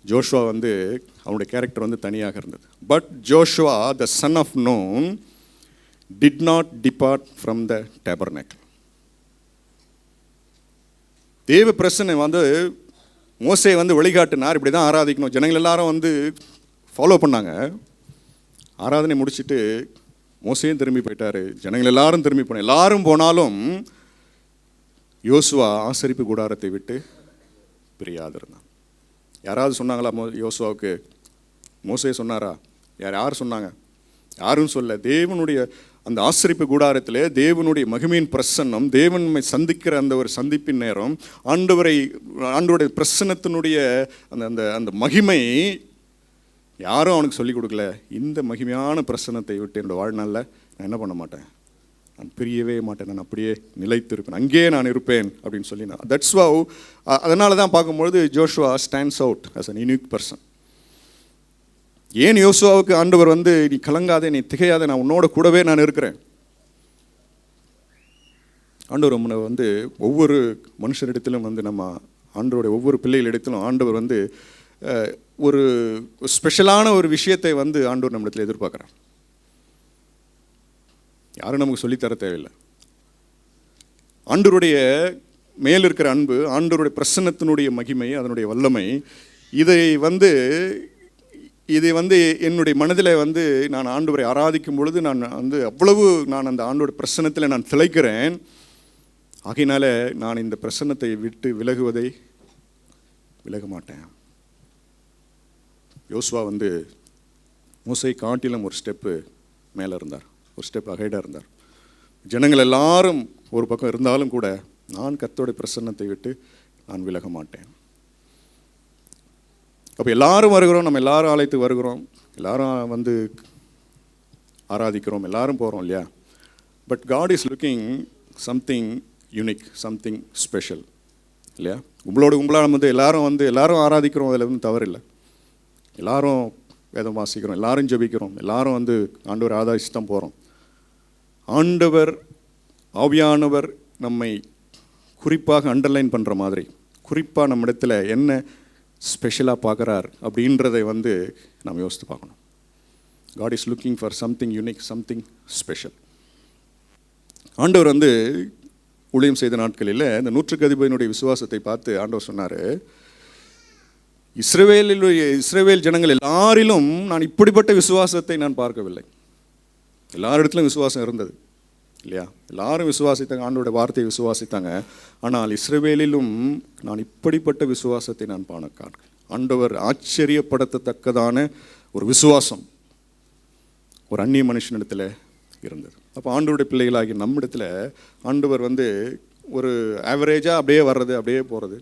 Speaker 1: ஜோஷுவா வந்து அவனுடைய கேரக்டர் வந்து தனியாக இருந்தது. But Joshua the son of Nun did not depart from the tabernacle. தேவ பிரசன்னை வந்து மோசே வந்து வழிகாட்டினார், இப்படி தான் ஆராதிக்கணும். ஜனங்கள் எல்லாரும் வந்து ஃபாலோ பண்ணாங்க. ஆராதனை முடிச்சுட்டு மோசையும் திரும்பி போயிட்டார், ஜனங்கள் எல்லாரும் திரும்பி போனாங்க. எல்லாரும் போனாலும் யோசுவா ஆசரிப்பு கூடாரத்தை விட்டு பிரியாதிருந்தான். யாராவது சொன்னாங்களா யோசுவாவுக்கு? மோசே சொன்னாரா? யார் சொன்னாங்க? யாரும் சொல்ல. தேவனுடைய அந்த ஆசரிப்பு கூடாரத்தில் தேவனுடைய மகிமையின் பிரசன்னம், தேவன் சந்திக்கிற அந்த ஒரு சந்திப்பின் நேரம், ஆண்டவருடைய பிரசன்னத்தினுடைய அந்த அந்த அந்த மகிமை யாரும் அவனுக்கு சொல்லிக் கொடுக்கல. இந்த மகிமையான பிரசன்னத்தை விட்டு என்னோட வாழ்நாளில் நான் என்ன பண்ண மாட்டேன், நான் பிரியவே மாட்டேன், நான் அப்படியே நிலைத்திருப்பேன், அங்கேயே நான் இருப்பேன் அப்படின்னு சொல்லி நான் தட்ஸ் வாவ். அதனால தான் பார்க்கும்பொழுது Joshua stands out as an unique person. ஏன் யோசுவாவுக்கு ஆண்டவர் வந்து நீ கலங்காதே, நீ திகையாதே, நான் உன்னோட கூடவே நான் இருக்கிறேன். ஆண்டவர் நம்மளை வந்து ஒவ்வொரு மனுஷரிடத்திலும் வந்து நம்ம ஆண்டவருடைய ஒவ்வொரு பிள்ளைகளிடத்திலும் ஆண்டவர் வந்து ஒரு ஸ்பெஷலான ஒரு விஷயத்தை வந்து ஆண்டவர் நம்மிடத்தில் எதிர்பார்க்குறார். யாரும் நமக்கு சொல்லித்தர தேவையில்லை. ஆண்டவருடைய மேல் இருக்கிற அன்பு, ஆண்டவருடைய பிரசன்னத்தினுடைய மகிமை, அதனுடைய வல்லமை, இதை வந்து என்னுடைய மனதில் வந்து நான் ஆண்டவரை ஆராதிக்கும் பொழுது நான் வந்து அவ்வளவு நான் அந்த ஆண்டோட பிரசன்னத்தில் நான் திளைக்கிறேன். ஆகையினால நான் இந்த பிரசன்னத்தை விட்டு விலக மாட்டேன். யோசுவா வந்து மோசை காட்டிலும் ஒரு ஸ்டெப்பு மேலே இருந்தார், ஒரு ஸ்டெப் அகைடாக இருந்தார். ஜனங்கள் எல்லாரும் ஒரு பக்கம் இருந்தாலும் கூட நான் கர்த்தருடைய பிரசன்னத்தை விட்டு நான் விலக மாட்டேன். அப்போ எல்லாரும் வருகிறோம், நம்ம எல்லாரும் ஆலயத்துக்கு வருகிறோம், எல்லாரும் வந்து ஆராதிக்கிறோம், எல்லாரும் போகிறோம் இல்லையா? But God is looking something unique, something special இல்லையா? கும்பலாக நம்ம வந்து எல்லாரும் ஆராதிக்கிறோம், அதில் வந்து தவறு இல்லை. எல்லாரும் வேதம் வாசிக்கிறோம், எல்லாரும் ஜெபிக்கிறோம், எல்லாரும் வந்து ஆண்டவர் ஆராதிச்சு தான் போகிறோம். ஆண்டவர் ஆவியானவர் நம்மை குறிப்பாக அண்டர்லைன் பண்ணுற மாதிரி, குறிப்பாக நம்ம இடத்துல என்ன ஸ்பெஷலாக பார்க்குறார் அப்படின்றதை வந்து நம்ம யோசித்து பார்க்கணும். God is looking for something unique, something special. ஆண்டவர் வந்து ஊழியம் செய்த நாட்களில் இந்த 100க்கு அதிபதியினுடைய விசுவாசத்தை பார்த்து ஆண்டவர் சொன்னார், இஸ்ரவேல் ஜனங்கள் எல்லாரிலும் நான் இப்படிப்பட்ட விசுவாசத்தை நான் பார்க்கவில்லை. எல்லாரிடத்திலும் விசுவாசம் இருந்தது இல்லையா? எல்லாரும் விசுவாசித்தாங்க, ஆண்டவருடைய வார்த்தையை விசுவாசித்தாங்க. ஆனால் இஸ்ரவேலிலும் நான் இப்படிப்பட்ட விசுவாசத்தை நான் காண ஆண்டவர் ஆச்சரியப்படத்தக்கதான ஒரு விசுவாசம் ஒரு அந்நிய மனுஷனிடத்தில் இருந்தது. அப்போ ஆண்டவருடைய பிள்ளைகளாகி நம்மிடத்தில் ஆண்டவர் ஒரு ஆவரேஜாக அப்படியே வர்றது, அப்படியே போகிறது,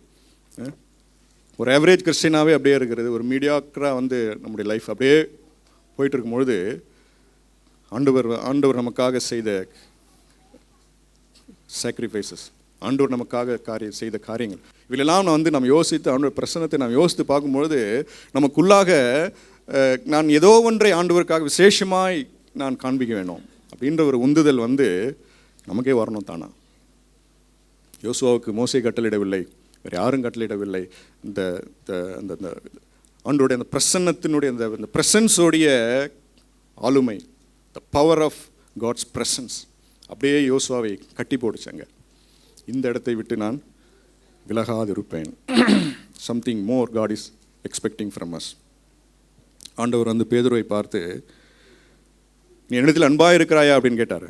Speaker 1: ஒரு ஆவரேஜ் கிறிஸ்டியனாகவே அப்படியே இருக்கிறது, ஒரு மீடியாக்கராக நம்முடைய லைஃப் அப்படியே போயிட்டு இருக்கும்பொழுது ஆண்டவர் நமக்காக செய்த சாக்ரிஃபைசஸ், ஆண்டவர் நமக்காக செய்த காரியங்கள், இவையெல்லாம் நம்ம யோசித்து ஆண்டவர் பிரசன்னத்தை நாம் யோசித்து பார்க்கும்பொழுது நமக்குள்ளாக நான் ஏதோ ஒன்றை ஆண்டவருக்காக விசேஷமாய் நான் காண்பிக்க வேணும் அப்படின்ற ஒரு உந்துதல் நமக்கே வரணும் தானா. யோசுவாவுக்கு மோசே கட்டளையிடவில்லை, வேறு யாரும் கட்டளையிடவில்லை. இந்த ஆண்டோடைய அந்த பிரசன்னத்தினுடைய அந்த பிரசன்ஸோடைய ஆளுமை, the power of God's presence அப்படியே யோசுவாவை கட்டி போடுச்சாங்க. இந்த இடத்தை விட்டு நான் விலகாதிருப்பேன். Something more God is expecting from us. ஆண்டவர் பேதுருவை பார்த்து, நீ என்னிடத்தில் அன்பாக இருக்கிறாயா அப்படின்னு கேட்டார்.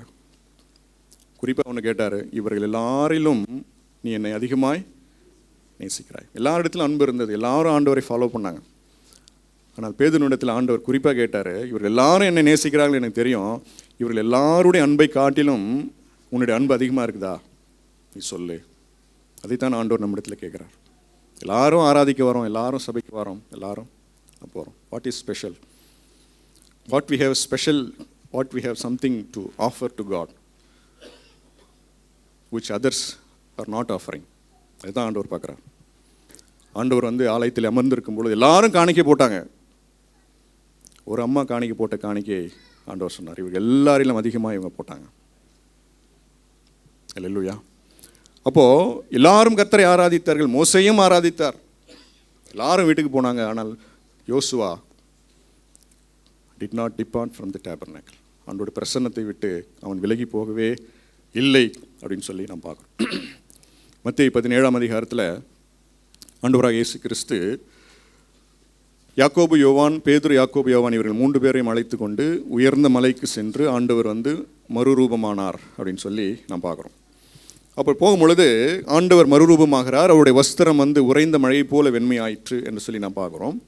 Speaker 1: குறிப்பாக ஒன்று கேட்டார், இவர்கள் எல்லாரிலும் நீ என்னை அதிகமாய் நேசிக்கிறாய். எல்லாரிடத்திலும் அன்பு இருந்தது, எல்லாரும் ஆண்டவரை ஃபாலோ பண்ணாங்க. ஆனால் பேதுருவிடத்தில் ஆண்டவர் குறிப்பாக கேட்டார், இவர்கள் எல்லாரும் என்னை நேசிக்கிறார்கள் எனக்கு தெரியும், இவர்கள் எல்லாருடைய அன்பை காட்டிலும் உன்னுடைய அன்பு அதிகமாக இருக்குதா நீ சொல்லு. அதைத்தான் ஆண்டவர் நம்மிடத்தில் கேட்குறார். எல்லாரும் ஆராதிக்க வரோம், எல்லாரும் சபைக்கு வரோம், எல்லாரும் போகிறோம். What is special? What we have special, what we have something to offer to God which others are not offering. அதுதான் ஆண்டவர் பார்க்குறார். ஆண்டவர் ஆலயத்தில் அமர்ந்திருக்கும் பொழுது எல்லாரும் காணிக்கை போட்டாங்க. ஒரு அம்மா காணிக்கை போட்ட காணிக்கை ஆண்டவர் சொன்னார், இவங்க எல்லாரிலும் அதிகமாக இவங்க போட்டாங்க. அல்லேலூயா. அப்போது எல்லாரும் கர்த்தரை ஆராதித்தார்கள், மோசேயும் ஆராதித்தார், எல்லாரும் வீட்டுக்கு போனாங்க. ஆனால் யோசுவா did not depart from the tabernacle. அவனுடைய பிரசன்னத்தை விட்டு அவன் விலகி போகவே இல்லை அப்படின்னு சொல்லி நாம் பார்க்குறோம். மத்தேயு 17ஆம் அதிகாரத்தில் ஆண்டவராக இயேசு கிறிஸ்து யாக்கோபு யோவான், பேதுரு யாக்கோபு யோவான் இவர்கள் 3 பேரையும் அழைத்து கொண்டு உயர்ந்த மலைக்கு சென்று ஆண்டவர் மறுரூபமானார் அப்படின்னு சொல்லி நாம் பார்க்குறோம். அப்போ போகும்பொழுது ஆண்டவர் மறுரூபமாகிறார். அவருடைய வஸ்திரம் உறைந்த மழை போல வெண்மையாயிற்று என்று சொல்லி நாம் பார்க்குறோம்.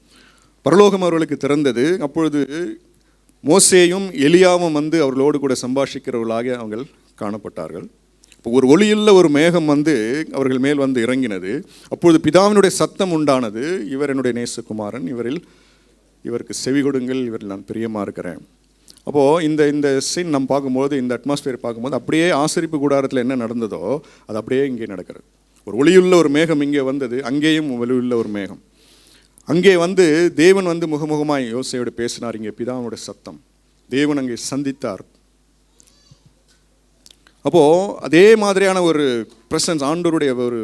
Speaker 1: பரலோகம் அவர்களுக்கு திறந்தது. அப்பொழுது மோசேயும் எலியாவும் அவர்களோடு கூட சம்பாஷிக்கிறவர்களாக அவங்க காணப்பட்டார்கள். இப்போ ஒரு ஒளியுள்ள ஒரு மேகம் அவர்கள் மேல் இறங்கினது. அப்பொழுது பிதாவினுடைய சத்தம் உண்டானது, இவர் என்னுடைய நேசகுமாரன், இவருக்கு செவி கொடுங்கள், இவரில் நான் பிரியமாக இருக்கிறேன். அப்போது இந்த சீன் நம்ம பார்க்கும்போது, இந்த அட்மாஸ்பியர் பார்க்கும்போது அப்படியே ஆசரிப்பு கூடாரத்தில் என்ன நடந்ததோ அது அப்படியே இங்கே நடக்கிறது. ஒரு ஒளியுள்ள ஒரு மேகம் இங்கே வந்தது, அங்கேயும் ஒளியுள்ள ஒரு மேகம். அங்கே தேவன் முகமுகமாய் யோசேயோடு பேசினார். இங்கே பிதாவினுடைய சத்தம், தேவன் அங்கே சந்தித்தார். அப்போது அதே மாதிரியான ஒரு பிரசன்ஸ், ஆண்டவருடைய ஒரு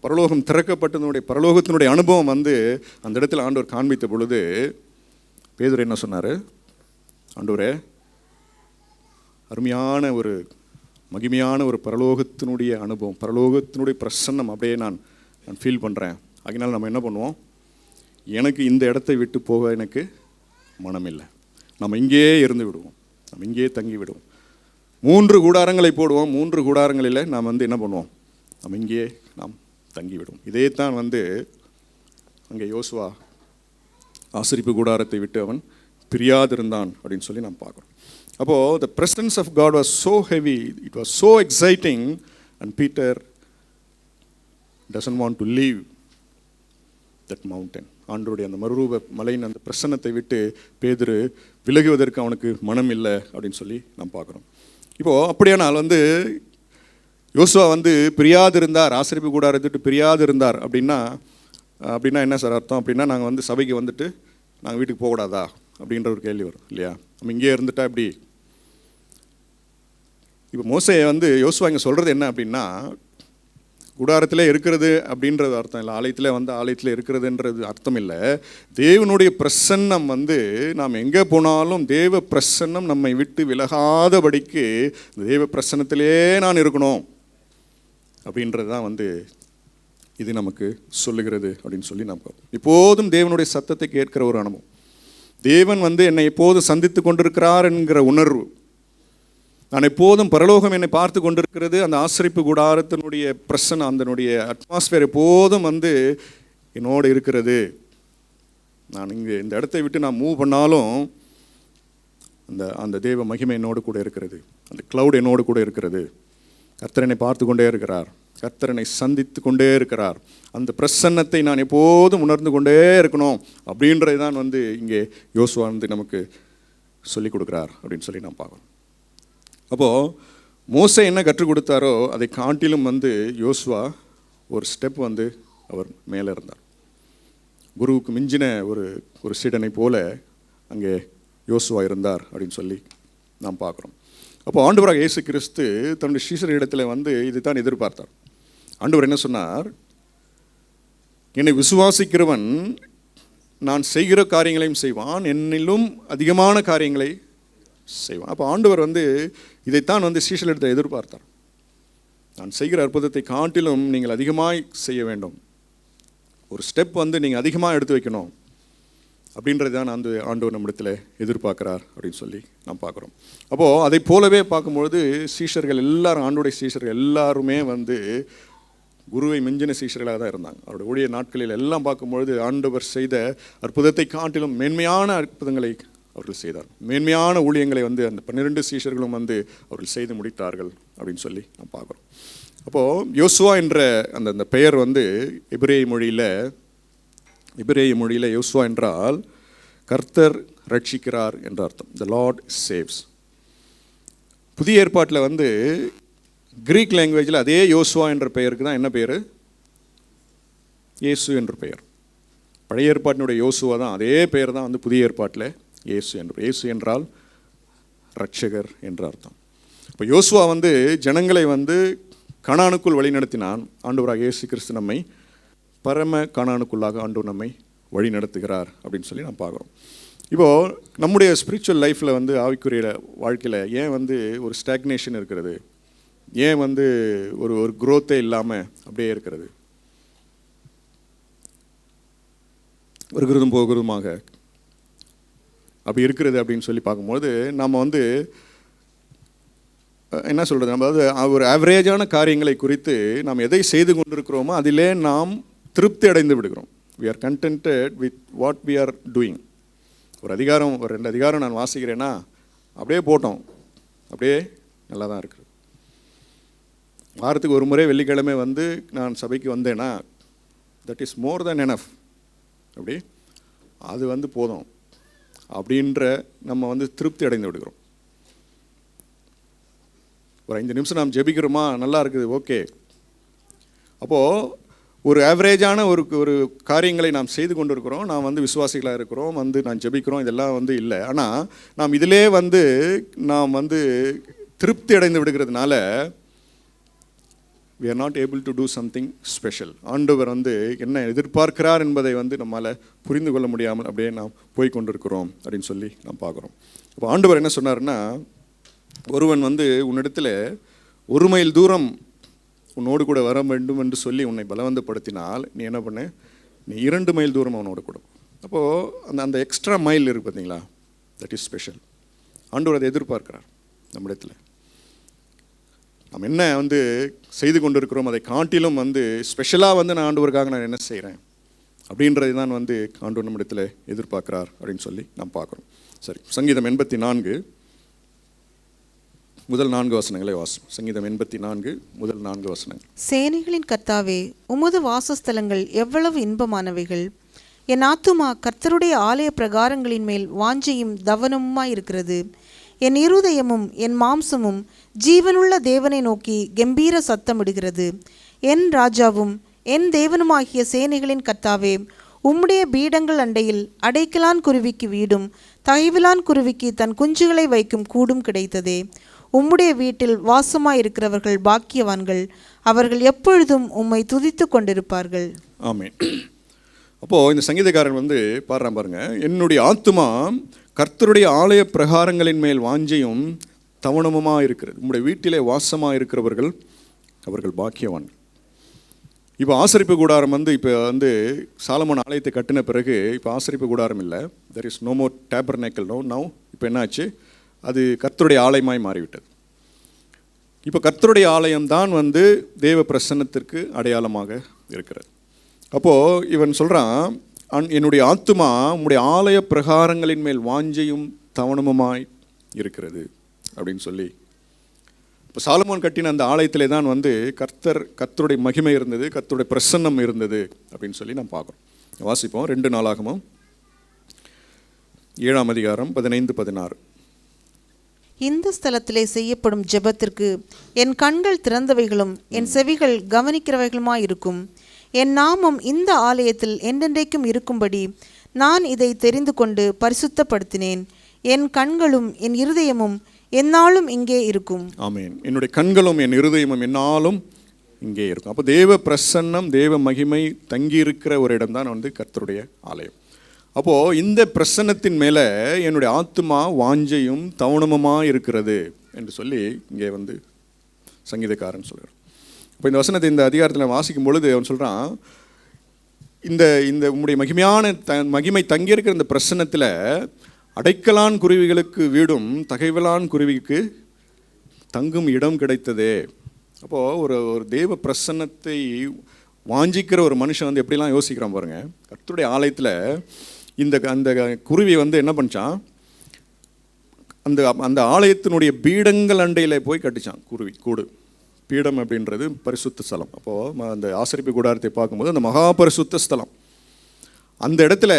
Speaker 1: பரலோகம் திறக்கப்பட்டதனுடைய பரலோகத்தினுடைய அனுபவம் அந்த இடத்துல ஆண்டவர் காண்பித்த பொழுது பேதுரு என்ன சொன்னார்? ஆண்டவரே, அருமையான ஒரு மகிமையான ஒரு பரலோகத்தினுடைய அனுபவம், பரலோகத்தினுடைய பிரசன்னம் அப்படியே நான் ஃபீல் பண்ணுறேன். அதனால் நம்ம என்ன பண்ணுவோம்? எனக்கு இந்த இடத்தை விட்டு போக எனக்கு மனம் இல்லை, நம்ம இங்கேயே இருந்து விடுவோம், நம்ம இங்கேயே தங்கி விடுவோம். 3 கூடாரங்களை போடுவோம், 3 கூடாரங்களில் நாம் என்ன பண்ணுவோம்? நம்ம இங்கேயே நாம் தங்கி விடுவோம். இதே தான் அங்கே யோசுவா ஆசரிப்பு கூடாரத்தை விட்டு அவன் பிரியாதிருந்தான் அப்படின்னு சொல்லி நாம் பார்க்குறோம். அப்போது the presence of God was so heavy, it was so exciting, and Peter doesn't want to leave that mountain. ஆண்டவருடைய அந்த மறுரூப மலையின் அந்த பிரசன்னத்தை விட்டு பேதுரு விலகுவதற்கு அவனுக்கு மனம் இல்லை அப்படின்னு சொல்லி நாம் பார்க்குறோம். இப்போது அப்படியானால் யோசுவா பிரியாதிருந்தார், ஆசரிப்பு கூடாரத்தை விட்டு பிரியாதிருந்தார் அப்படின்னா என்ன சார் அர்த்தம்? அப்படின்னா நாங்கள் சபைக்கு நாங்கள் வீட்டுக்கு போகக்கூடாதா அப்படின்ற ஒரு கேள்வி வரும் இல்லையா? நம்ம இங்கே இருந்துட்டா இப்படி. இப்போ மோசே யோசுவா இங்கே சொல்கிறது என்ன அப்படின்னா, கூடாரத்தில் இருக்கிறது அப்படின்றது அர்த்தம் இல்லை, ஆலயத்தில் ஆலயத்தில் இருக்கிறதுன்றது அர்த்தம் இல்லை. தேவனுடைய பிரசன்னம் நாம் எங்கே போனாலும் தேவ பிரசன்னம் நம்மை விட்டு விலகாதபடிக்கு தேவ பிரசன்னத்திலே நான் இருக்கணும் அப்படின்றது தான் வந்து இது நமக்கு சொல்லுகிறது அப்படின்னு சொல்லி நாம் இப்போதும் தேவனுடைய சத்தத்தை கேட்கிற ஒரு அனுபவம். தேவன் வந்து என்னை எப்போதும் சந்தித்து கொண்டிருக்கிறார் என்கிற உணர்வு, நான் எப்போதும் பரலோகம் என்னை பார்த்து கொண்டிருக்கிறது, அந்த ஆசரிப்பு கூடாரத்தினுடைய பிரசன்னம், அதனுடைய அட்மாஸ்பியர் எப்போதும் வந்து என்னோடு இருக்கிறது. நான் இங்கே இந்த இடத்தை விட்டு நான் மூவ் பண்ணாலும் அந்த தேவ மகிமை என்னோடு கூட இருக்கிறது, அந்த கிளவுட் என்னோடு கூட இருக்கிறது. கர்த்தர் என்னை பார்த்து கொண்டே இருக்கிறார், கர்த்தர் என்னை சந்தித்து கொண்டே இருக்கிறார். அந்த பிரசன்னத்தை நான் எப்போதும் உணர்ந்து கொண்டே இருக்கணும் அப்படின்றது தான் வந்து இங்கே யோசுவா வந்து நமக்கு சொல்லிக் கொடுக்குறார் அப்படின்னு சொல்லி நான் பார்க்கணும். அப்போது மோசே என்ன கற்றுக் கொடுத்தாரோ அதை காட்டிலும் வந்து யோசுவா ஒரு ஸ்டெப் வந்து அவர் மேலே இருந்தார். குருவுக்கு மிஞ்சின ஒரு சீடனை போல அங்கே யோசுவா இருந்தார் அப்படின்னு சொல்லி நாம் பார்க்குறோம். அப்போ ஆண்டவராக இயேசு கிறிஸ்து தன்னுடைய சீஷரிடத்தில் வந்து இது தான் எதிர்பார்த்தார். ஆண்டவர் என்ன சொன்னார்? என்னை விசுவாசிக்கிறவன் நான் செய்கிற காரியங்களையும் செய்வான், என்னிலும் அதிகமான காரியங்களை செய்வான். அப்போ ஆண்டவர் வந்து இதைத்தான் வந்து சீஷரிடத்தை எதிர்பார்த்தார். நான் செய்கிற அற்புதத்தை காட்டிலும் நீங்கள் அதிகமாய் செய்ய வேண்டும், ஒரு ஸ்டெப் வந்து நீங்கள் அதிகமாக எடுத்து வைக்கணும் அப்படின்றது தான் அந்த ஆண்டவர் நம்மிடத்தில் எதிர்பார்க்குறார் அப்படின்னு சொல்லி நாம் பார்க்குறோம். அப்போது அதை போலவே பார்க்கும்பொழுது சீஷர்கள் எல்லாரும், ஆண்டோடைய சீஷர்கள் எல்லாருமே வந்து குருவை மிஞ்சின சீஷர்களாக தான் இருந்தாங்க. அவருடைய ஊழிய நாட்களில் எல்லாம் பார்க்கும்பொழுது ஆண்டவர் செய்த அற்புதத்தை காட்டிலும் மேன்மையான அற்புதங்களை அவர்கள் செய்தார். மேன்மையான ஊழியங்களை வந்து அந்த 12 சீஷர்களும் வந்து அவர்கள் செய்து முடித்தார்கள் அப்படின்னு சொல்லி நாம் பார்க்குறோம். அப்போது யோசுவா என்ற அந்த பெயர் வந்து எபிரேய மொழியில் யோசுவா என்றால் கர்த்தர் ரட்சிக்கிறார் என்ற அர்த்தம். த லார்ட் சேவ்ஸ். புதிய ஏற்பாட்டில் வந்து கிரீக் லாங்குவேஜில் அதே யோசுவா என்ற பெயருக்கு தான் என்ன பெயர்? இயேசு என்ற பெயர். பழைய ஏற்பாட்டினுடைய யோசுவா தான், அதே பெயர் தான் வந்து புதிய ஏற்பாட்டில் இயேசு என்று. இயேசு என்றால் ரட்சகர் என்ற அர்த்தம். இப்போ யோசுவா வந்து ஜனங்களை வந்து கானானுக்குள் வழிநடத்தினான். ஆண்டவராக இயேசு கிறிஸ்து நம்மை பரம கானானுக்குள்ளாக ஆண்டவர் நம்மை வழி நடத்துகிறார் அப்படின்னு சொல்லி நாம் பார்க்குறோம். இப்போது நம்முடைய ஸ்பிரிச்சுவல் லைஃப்பில் வந்து ஆவிக்குரிய வாழ்க்கையில் ஏன் வந்து ஒரு ஸ்டாக்னேஷன் இருக்கிறது, ஏன் வந்து ஒரு குரோத்தே இல்லாமல் அப்படியே இருக்கிறது, வருகிறதும் போகிறதுமாக அப்படி இருக்கிறது அப்படின்னு சொல்லி பார்க்கும்போது நம்ம வந்து என்ன சொல்கிறது, நம்ம அதாவது ஒரு ஆவரேஜான காரியங்களை குறித்து நாம் எதை செய்து கொண்டிருக்கிறோமோ அதிலே நாம் திருப்தி அடைந்து விடுகிறோம். we are contented with what we are doing. ஒரு 2 அதிகாரம் நான் வாசிக்கிறேன்னா அப்படியே போட்டோம், அப்படியே நல்லா தான் இருக்குது. வாரத்துக்கு ஒரு முறை வெள்ளிக்கிழமை வந்து நான் சபைக்கு வந்தேன்னா that is more then enough, அப்படி அது வந்து போதும் அப்படின்ற நம்ம வந்து திருப்தி அடைந்து விடுகிறோம். ஒரு 5 நிமிஷம் நாம் ஜெபிக்கிறோமா, நல்லா இருக்குது, ஓகே. அப்போது ஒரு ஆவரேஜான ஒரு காரியங்களை நாம் செய்து கொண்டு இருக்கிறோம். நாம் வந்து விசுவாசிகளாக இருக்கிறோம், வந்து நான் ஜெபிக்கிறோம், இதெல்லாம் வந்து இல்லை. ஆனால் நாம் இதிலே வந்து நாம் வந்து திருப்தி அடைந்து விடுகிறதுனால we are not able to do something special. ஆண்டவர் வந்து என்ன எதிர்பார்க்கிறார் என்பதை வந்து நம்மால் புரிந்து கொள்ள முடியாமல் அப்படியே நாம் போய் கொண்டிருக்கிறோம் அப்படின்னு சொல்லி நாம் பார்க்குறோம். இப்போ ஆண்டவர் என்ன சொன்னார்னா, ஒருவன் வந்து உன்னிடத்தில் 1 மைல் தூரம் உன்னோடு கூட வர வேண்டும் என்று சொல்லி உன்னை பலவந்தப்படுத்தினால் நீ என்ன பண்ண, நீ 2 மைல் தூரம் அவனோடு கூட. அப்போது அந்த எக்ஸ்ட்ரா மைல் இருக்குது பார்த்தீங்களா, தட் இஸ் ஸ்பெஷல். ஆண்டவர் அதை எதிர்பார்க்கிறார் நம்மிடத்தில். நம்ம என்ன வந்து செய்து கொண்டு இருக்கிறோம் அதை காட்டிலும் வந்து ஸ்பெஷலாக வந்து நான் ஆண்டவருக்காக நான் என்ன செய்கிறேன் அப்படின்றது தான் வந்து ஆண்டவர் நம்மிடத்தில் எதிர்பார்க்கிறார் அப்படின்னு சொல்லி நாம் பார்க்குறோம். சரி, சங்கீதம் 84 முதல் 4 வசனங்களை வாசிப்போம். சங்கீதம் 84 முதல் 4 வசனங்கள்.
Speaker 4: சேனைகளின் கர்த்தாவே, உமது வாசஸ்தலங்கள் எவ்வளவு இன்பமானவைகள்! என் ஆத்துமா கர்த்தருடைய ஆலய பிரகாரங்களின் மேல் வாஞ்சையும் தவனமுமாயிருக்கிறது. என் இருதயமும் என் மாம்சமும் ஜீவனுள்ள தேவனை நோக்கி கம்பீர சத்தமிடுகிறது. என் ராஜாவும் என் தேவனுமாகிய சேனைகளின் கர்த்தாவே, உம்முடைய பீடங்கள் அண்டையில் அடைக்கலான் குருவிக்கு வீடும் தகைவிலான் குருவிக்கு தன் குஞ்சுகளை வைக்கும் கூடும் கிடைத்ததே. உம்முடைய வீட்டில் வாசமாயிருக்கிறவர்கள் பாக்கியவான்கள், அவர்கள் எப்பொழுதும் உம்மை துதித்து கொண்டிருப்பார்கள்.
Speaker 1: ஆமென். அப்போது இந்த சங்கீதக்காரன் வந்து பாடுறான் பாருங்க, என்னுடைய ஆத்துமா கர்த்தருடைய ஆலய பிரகாரங்களின் மேல் வாஞ்சையும் தவனமுமாக இருக்கிறது. உம்முடைய வீட்டிலே வாசமாக இருக்கிறவர்கள் அவர்கள் பாக்கியவான்கள். இப்போ ஆசரிப்பு கூடாரம் வந்து இப்போ வந்து சாலமோன் ஆலயத்தை கட்டின பிறகு இப்போ ஆசரிப்பு கூடாரம் இல்லை. There is no more tabernacle no. இப்போ என்னாச்சு, அது கர்த்தருடைய ஆலயமாய் மாறிவிட்டது. இப்போ கர்த்தருடைய ஆலயம் தான் வந்து தேவ பிரசன்னத்திற்கு அடையாளமாக இருக்கிறது. அப்போது இவன் சொல்கிறான், என்னுடைய ஆத்துமா உம்முடைய ஆலய பிரகாரங்களின் மேல் வாஞ்சையும் தவணமுமாய் இருக்கிறது அப்படின்னு சொல்லி. இப்போ சாலமோன் கட்டின அந்த ஆலயத்திலே தான் வந்து கர்த்தருடைய மகிமை இருந்தது, கர்த்தருடைய பிரசன்னம் இருந்தது அப்படின்னு சொல்லி நாம் பார்க்குறோம். வாசிப்போம் 2 நாளாகமம் 7ஆம் அதிகாரம் 15-16.
Speaker 4: இந்த ஸ்தலத்திலே செய்யப்படும் ஜெபத்திற்கு என் கண்கள் திறந்தவைகளும் என் செவிகள் கவனிக்கிறவைகளுமாயிருக்கும். என் நாமம் இந்த ஆலயத்தில் என்றென்றைக்கும் இருக்கும்படி நான் இதை தெரிந்து கொண்டு பரிசுத்தப்படுத்தினேன். என் கண்களும் என் இருதயமும் எந்நாளும் இங்கே இருக்கும்.
Speaker 1: ஆமென். என்னுடைய கண்களும் என் இருதயமும் எந்நாளும் இங்கே இருக்கும். அப்போ தேவ பிரசன்னம், தேவ மகிமை தங்கியிருக்கிற ஒரு இடம் தான் வந்து கர்த்தருடைய ஆலயம். அப்போது இந்த பிரசன்னத்தின் மேலே என்னுடைய ஆத்துமா வாஞ்சையும் தவணமுமாக இருக்கிறது என்று சொல்லி இங்கே வந்து சங்கீதக்காரன் சொல்கிறார். இப்போ இந்த வசனத்தை இந்த அதிகாரத்தில் வாசிக்கும் பொழுது அவன் சொல்கிறான், இந்த உம்முடைய மகிமையான மகிமை தங்கியிருக்கிற இந்த பிரசன்னத்தில் அடைக்கலான் குருவிகளுக்கு வீடும் தகைவலான் குருவிக்கு தங்கும் இடம் கிடைத்ததே. அப்போது ஒரு தேவ பிரசன்னத்தை வாஞ்சிக்கிற ஒரு மனுஷன் வந்து எப்படிலாம் யோசிக்கிறான் பாருங்கள். கர்த்தருடைய ஆலயத்தில் அந்த குருவி வந்து என்ன பண்ணிச்சான், அந்த ஆலயத்தினுடைய பீடங்கள் அண்டையில் போய் கட்டிச்சான் குருவி கூடு. பீடம் அப்படின்றது பரிசுத்த ஸ்தலம். அப்போது அந்த ஆசரிப்பு கூடாரத்தை பார்க்கும்போது அந்த மகா பரிசுத்த ஸ்தலம், அந்த இடத்துல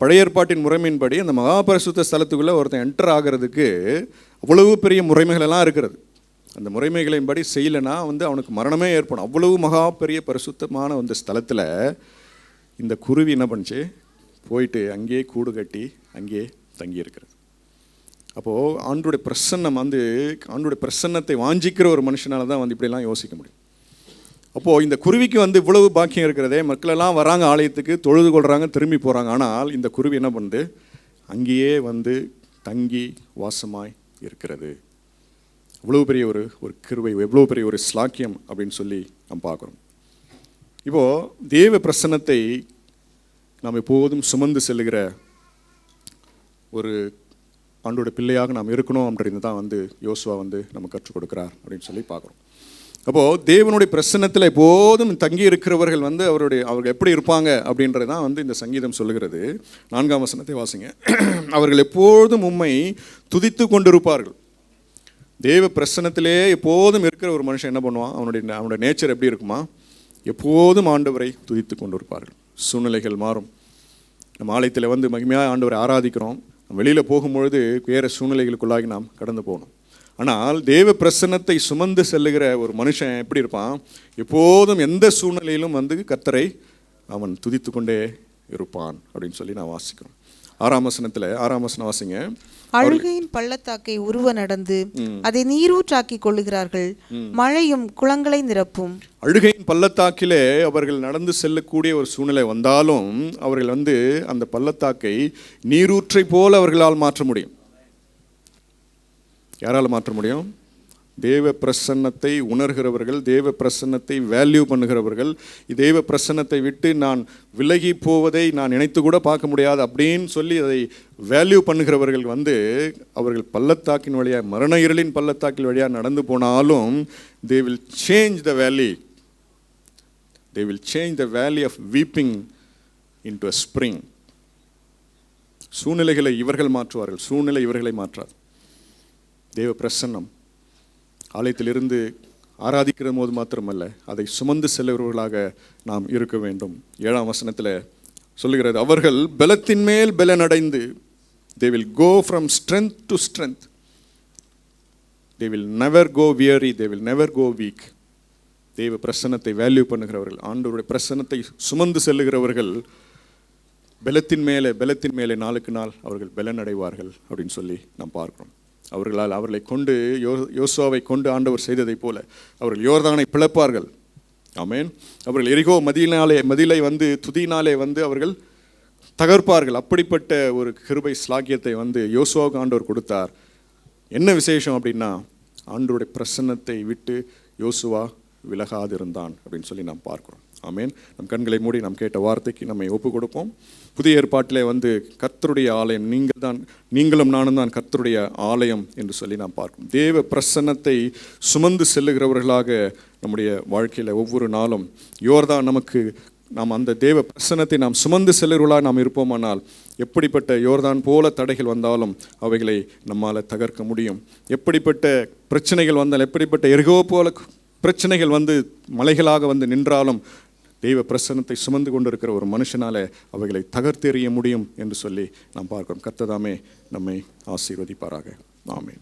Speaker 1: பழைய ஏற்பாட்டின் முறைமையின்படி அந்த மகா பரிசுத்த ஸ்தலத்துக்குள்ளே ஒருத்தன் என்டர் ஆகிறதுக்கு அவ்வளவு பெரிய முறைமைகள் எல்லாம் இருக்கிறது. அந்த முறைமைகளின்படி செய்யலைன்னா வந்து அவனுக்கு மரணமே ஏற்படும். அவ்வளவு மகா பெரிய பரிசுத்தமான அந்த ஸ்தலத்தில் இந்த குருவி என்ன பண்ணுச்சு, போயிட்டு அங்கேயே கூடு கட்டி அங்கேயே தங்கி இருக்கிறது. அப்போது ஆண்டோடைய பிரசன்னம் வந்து ஆண்டோடைய பிரசன்னத்தை வாஞ்சிக்கிற ஒரு மனுஷனால தான் வந்து இப்படிலாம் யோசிக்க முடியும். அப்போது இந்த குருவிக்கு வந்து இவ்வளவு பாக்கியம் இருக்கிறதே, மக்களெல்லாம் வராங்க ஆலயத்துக்கு, தொழுது கொள்கிறாங்க, திரும்பி போகிறாங்க. ஆனால் இந்த குருவி என்ன பண்ணுது, அங்கேயே வந்து தங்கி வாசமாய் இருக்கிறது. இவ்வளோ பெரிய ஒரு கிருபை, எவ்வளோ பெரிய ஒரு ஸ்லாக்கியம் அப்படின்னு சொல்லி நாம் பார்க்குறோம். இப்போது தேவ பிரசன்னத்தை நாம் எப்போதும் சுமந்து செல்லுகிற ஒரு ஆண்டோட பிள்ளையாக நாம் இருக்கணும் அப்படின்றது தான் வந்து யோசுவா வந்து நம்ம கற்றுக் கொடுக்குறார் அப்படின்னு சொல்லி பார்க்குறோம். அப்போது தேவனுடைய பிரசன்னத்தில் எப்போதும் தங்கி இருக்கிறவர்கள் வந்து அவர்கள் எப்படி இருப்பாங்க அப்படின்றது தான் வந்து இந்த சங்கீதம் சொல்லுகிறது. 4ஆம் வசனத்தை வாசிங்க. அவர்கள் எப்போதும் உம்மை துதித்து கொண்டிருப்பார்கள். தேவ பிரசன்னத்திலே எப்போதும் இருக்கிற ஒரு மனுஷன் என்ன பண்ணுவான், அவனுடைய நேச்சர் எப்படி இருக்குமா, எப்போதும் ஆண்டவரை துதித்து கொண்டிருப்பார்கள். சூழ்நிலைகள் மாறும். நம்ம ஆலயத்தில் வந்து மகிமையாக ஆண்டவரை ஆராதிக்கிறோம், வெளியில் போகும்பொழுது வேறு சூழ்நிலைகளுக்குள்ளாகி நாம் கடந்து போகணும். ஆனால் தேவ பிரசன்னத்தை சுமந்து செல்லுகிற ஒரு மனுஷன் எப்படி இருப்பான், எப்போதும் எந்த சூழ்நிலையிலும் வந்து கர்த்தரை அவன் துதித்து கொண்டே இருப்பான் அப்படின்னு சொல்லி நான் வாசிக்கிறோம். 6ஆம் வசனம் வாசிங்க.
Speaker 4: அழுகையின் பள்ளத்தாக்கை உருவ நடந்து அதை நீரூற்றாக்கி கொள்ளுகிறார்கள், மழையும் குளங்களை நிரப்பும்.
Speaker 1: அழுகையின் பள்ளத்தாக்கிலே அவர்கள் நடந்து செல்லக்கூடிய ஒரு சூழ்நிலை வந்தாலும் அவர்கள் வந்து அந்த பள்ளத்தாக்கை நீரூற்றை போல அவர்களால் மாற்ற முடியும். யாரால் மாற்ற முடியும்? தேவ பிரசன்னத்தை உணர்கிறவர்கள், தேவ பிரசன்னத்தை வேல்யூ பண்ணுகிறவர்கள். தேவ பிரசன்னத்தை விட்டு நான் விலகி போவதை நான் நினைத்து கூட பார்க்க முடியாது அப்படின்னு சொல்லி அதை வேல்யூ பண்ணுகிறவர்கள் வந்து அவர்கள் பள்ளத்தாக்கின் வழியாக, மரண இருளின் பள்ளத்தாக்கின் வழியாக நடந்து போனாலும் they will change the valley. They will change the valley of weeping into a spring. சூழ்நிலைகளை இவர்கள் மாற்றுவார்கள், சூழ்நிலை இவர்களை மாற்றாது. தேவ பிரசன்னம் ஆலயத்திலிருந்து ஆராதிக்கிற போது மாத்திரமல்ல, அதை சுமந்து செல்லுகிறவர்களாக நாம் இருக்க வேண்டும். 7ஆம் வசனத்தில் சொல்லுகிறது, அவர்கள் பலத்தின் மேல் பலனடைந்து they will go from strength to strength. They will never go weary, they will never go weak. தேவ பிரசன்னத்தை வேல்யூ பண்ணுகிறவர்கள், ஆண்டவருடைய பிரசன்னத்தை சுமந்து செல்லுகிறவர்கள் பலத்தின் மேலே நாளுக்கு நாள் அவர்கள் பலனடைவார்கள் அப்படின்னு சொல்லி நாம் பார்க்கிறோம். அவர்களை கொண்டு யோசுவாவை கொண்டு ஆண்டவர் செய்ததைப் போல அவர்கள் யோர்தானை பிளப்பார்கள். ஆமென். அவர்கள் எரிகோ மதிலை வந்து துதியினாலே வந்து அவர்கள் தகர்ப்பார்கள். அப்படிப்பட்ட ஒரு கிருபை ஸ்லாக்கியத்தை வந்து யோசுவாவுக்கு ஆண்டவர் கொடுத்தார். என்ன விசேஷம் அப்படின்னா, ஆண்டவருடைய பிரசன்னத்தை விட்டு யோசுவா விலகாதிருந்தான் அப்படின்னு சொல்லி நாம் பார்க்கிறோம். ஆமென். நம் கண்களை மூடி நாம் கேட்ட வார்த்தைக்கு நம்மை ஒப்பு கொடுப்போம். புதிய ஏற்பாட்டிலே கர்த்தருடைய ஆலயம் நீங்களும் நானும் தான் கர்த்தருடைய ஆலயம் என்று சொல்லி நாம் பார்க்கிறோம். தேவ பிரசன்னத்தை சுமந்து செல்லுகிறவர்களாக நம்முடைய வாழ்க்கையில் ஒவ்வொரு நாளும் யோர்தான் நாம் அந்த தேவ பிரசன்னத்தை நாம் சுமந்து செல்லுகிறவர்களாக நாம் இருப்போமானால் எப்படிப்பட்ட யோர்தான் போல தடைகள் வந்தாலும் அவைகளை நம்மால் தகர்க்க முடியும். எப்படிப்பட்ட பிரச்சனைகள் வந்தால், எப்படிப்பட்ட எரிகோ போல பிரச்சனைகள் மலைகளாக நின்றாலும் தெய்வ பிரசன்னத்தை சுமந்து கொண்டிருக்கிற ஒரு மனுஷனால அவைகளை தகர்த்தெறிய முடியும் என்று சொல்லி நாம் பார்க்கிறோம். கர்த்தர் தாமே நம்மை ஆசீர்வதிப்பாராக. ஆமென்.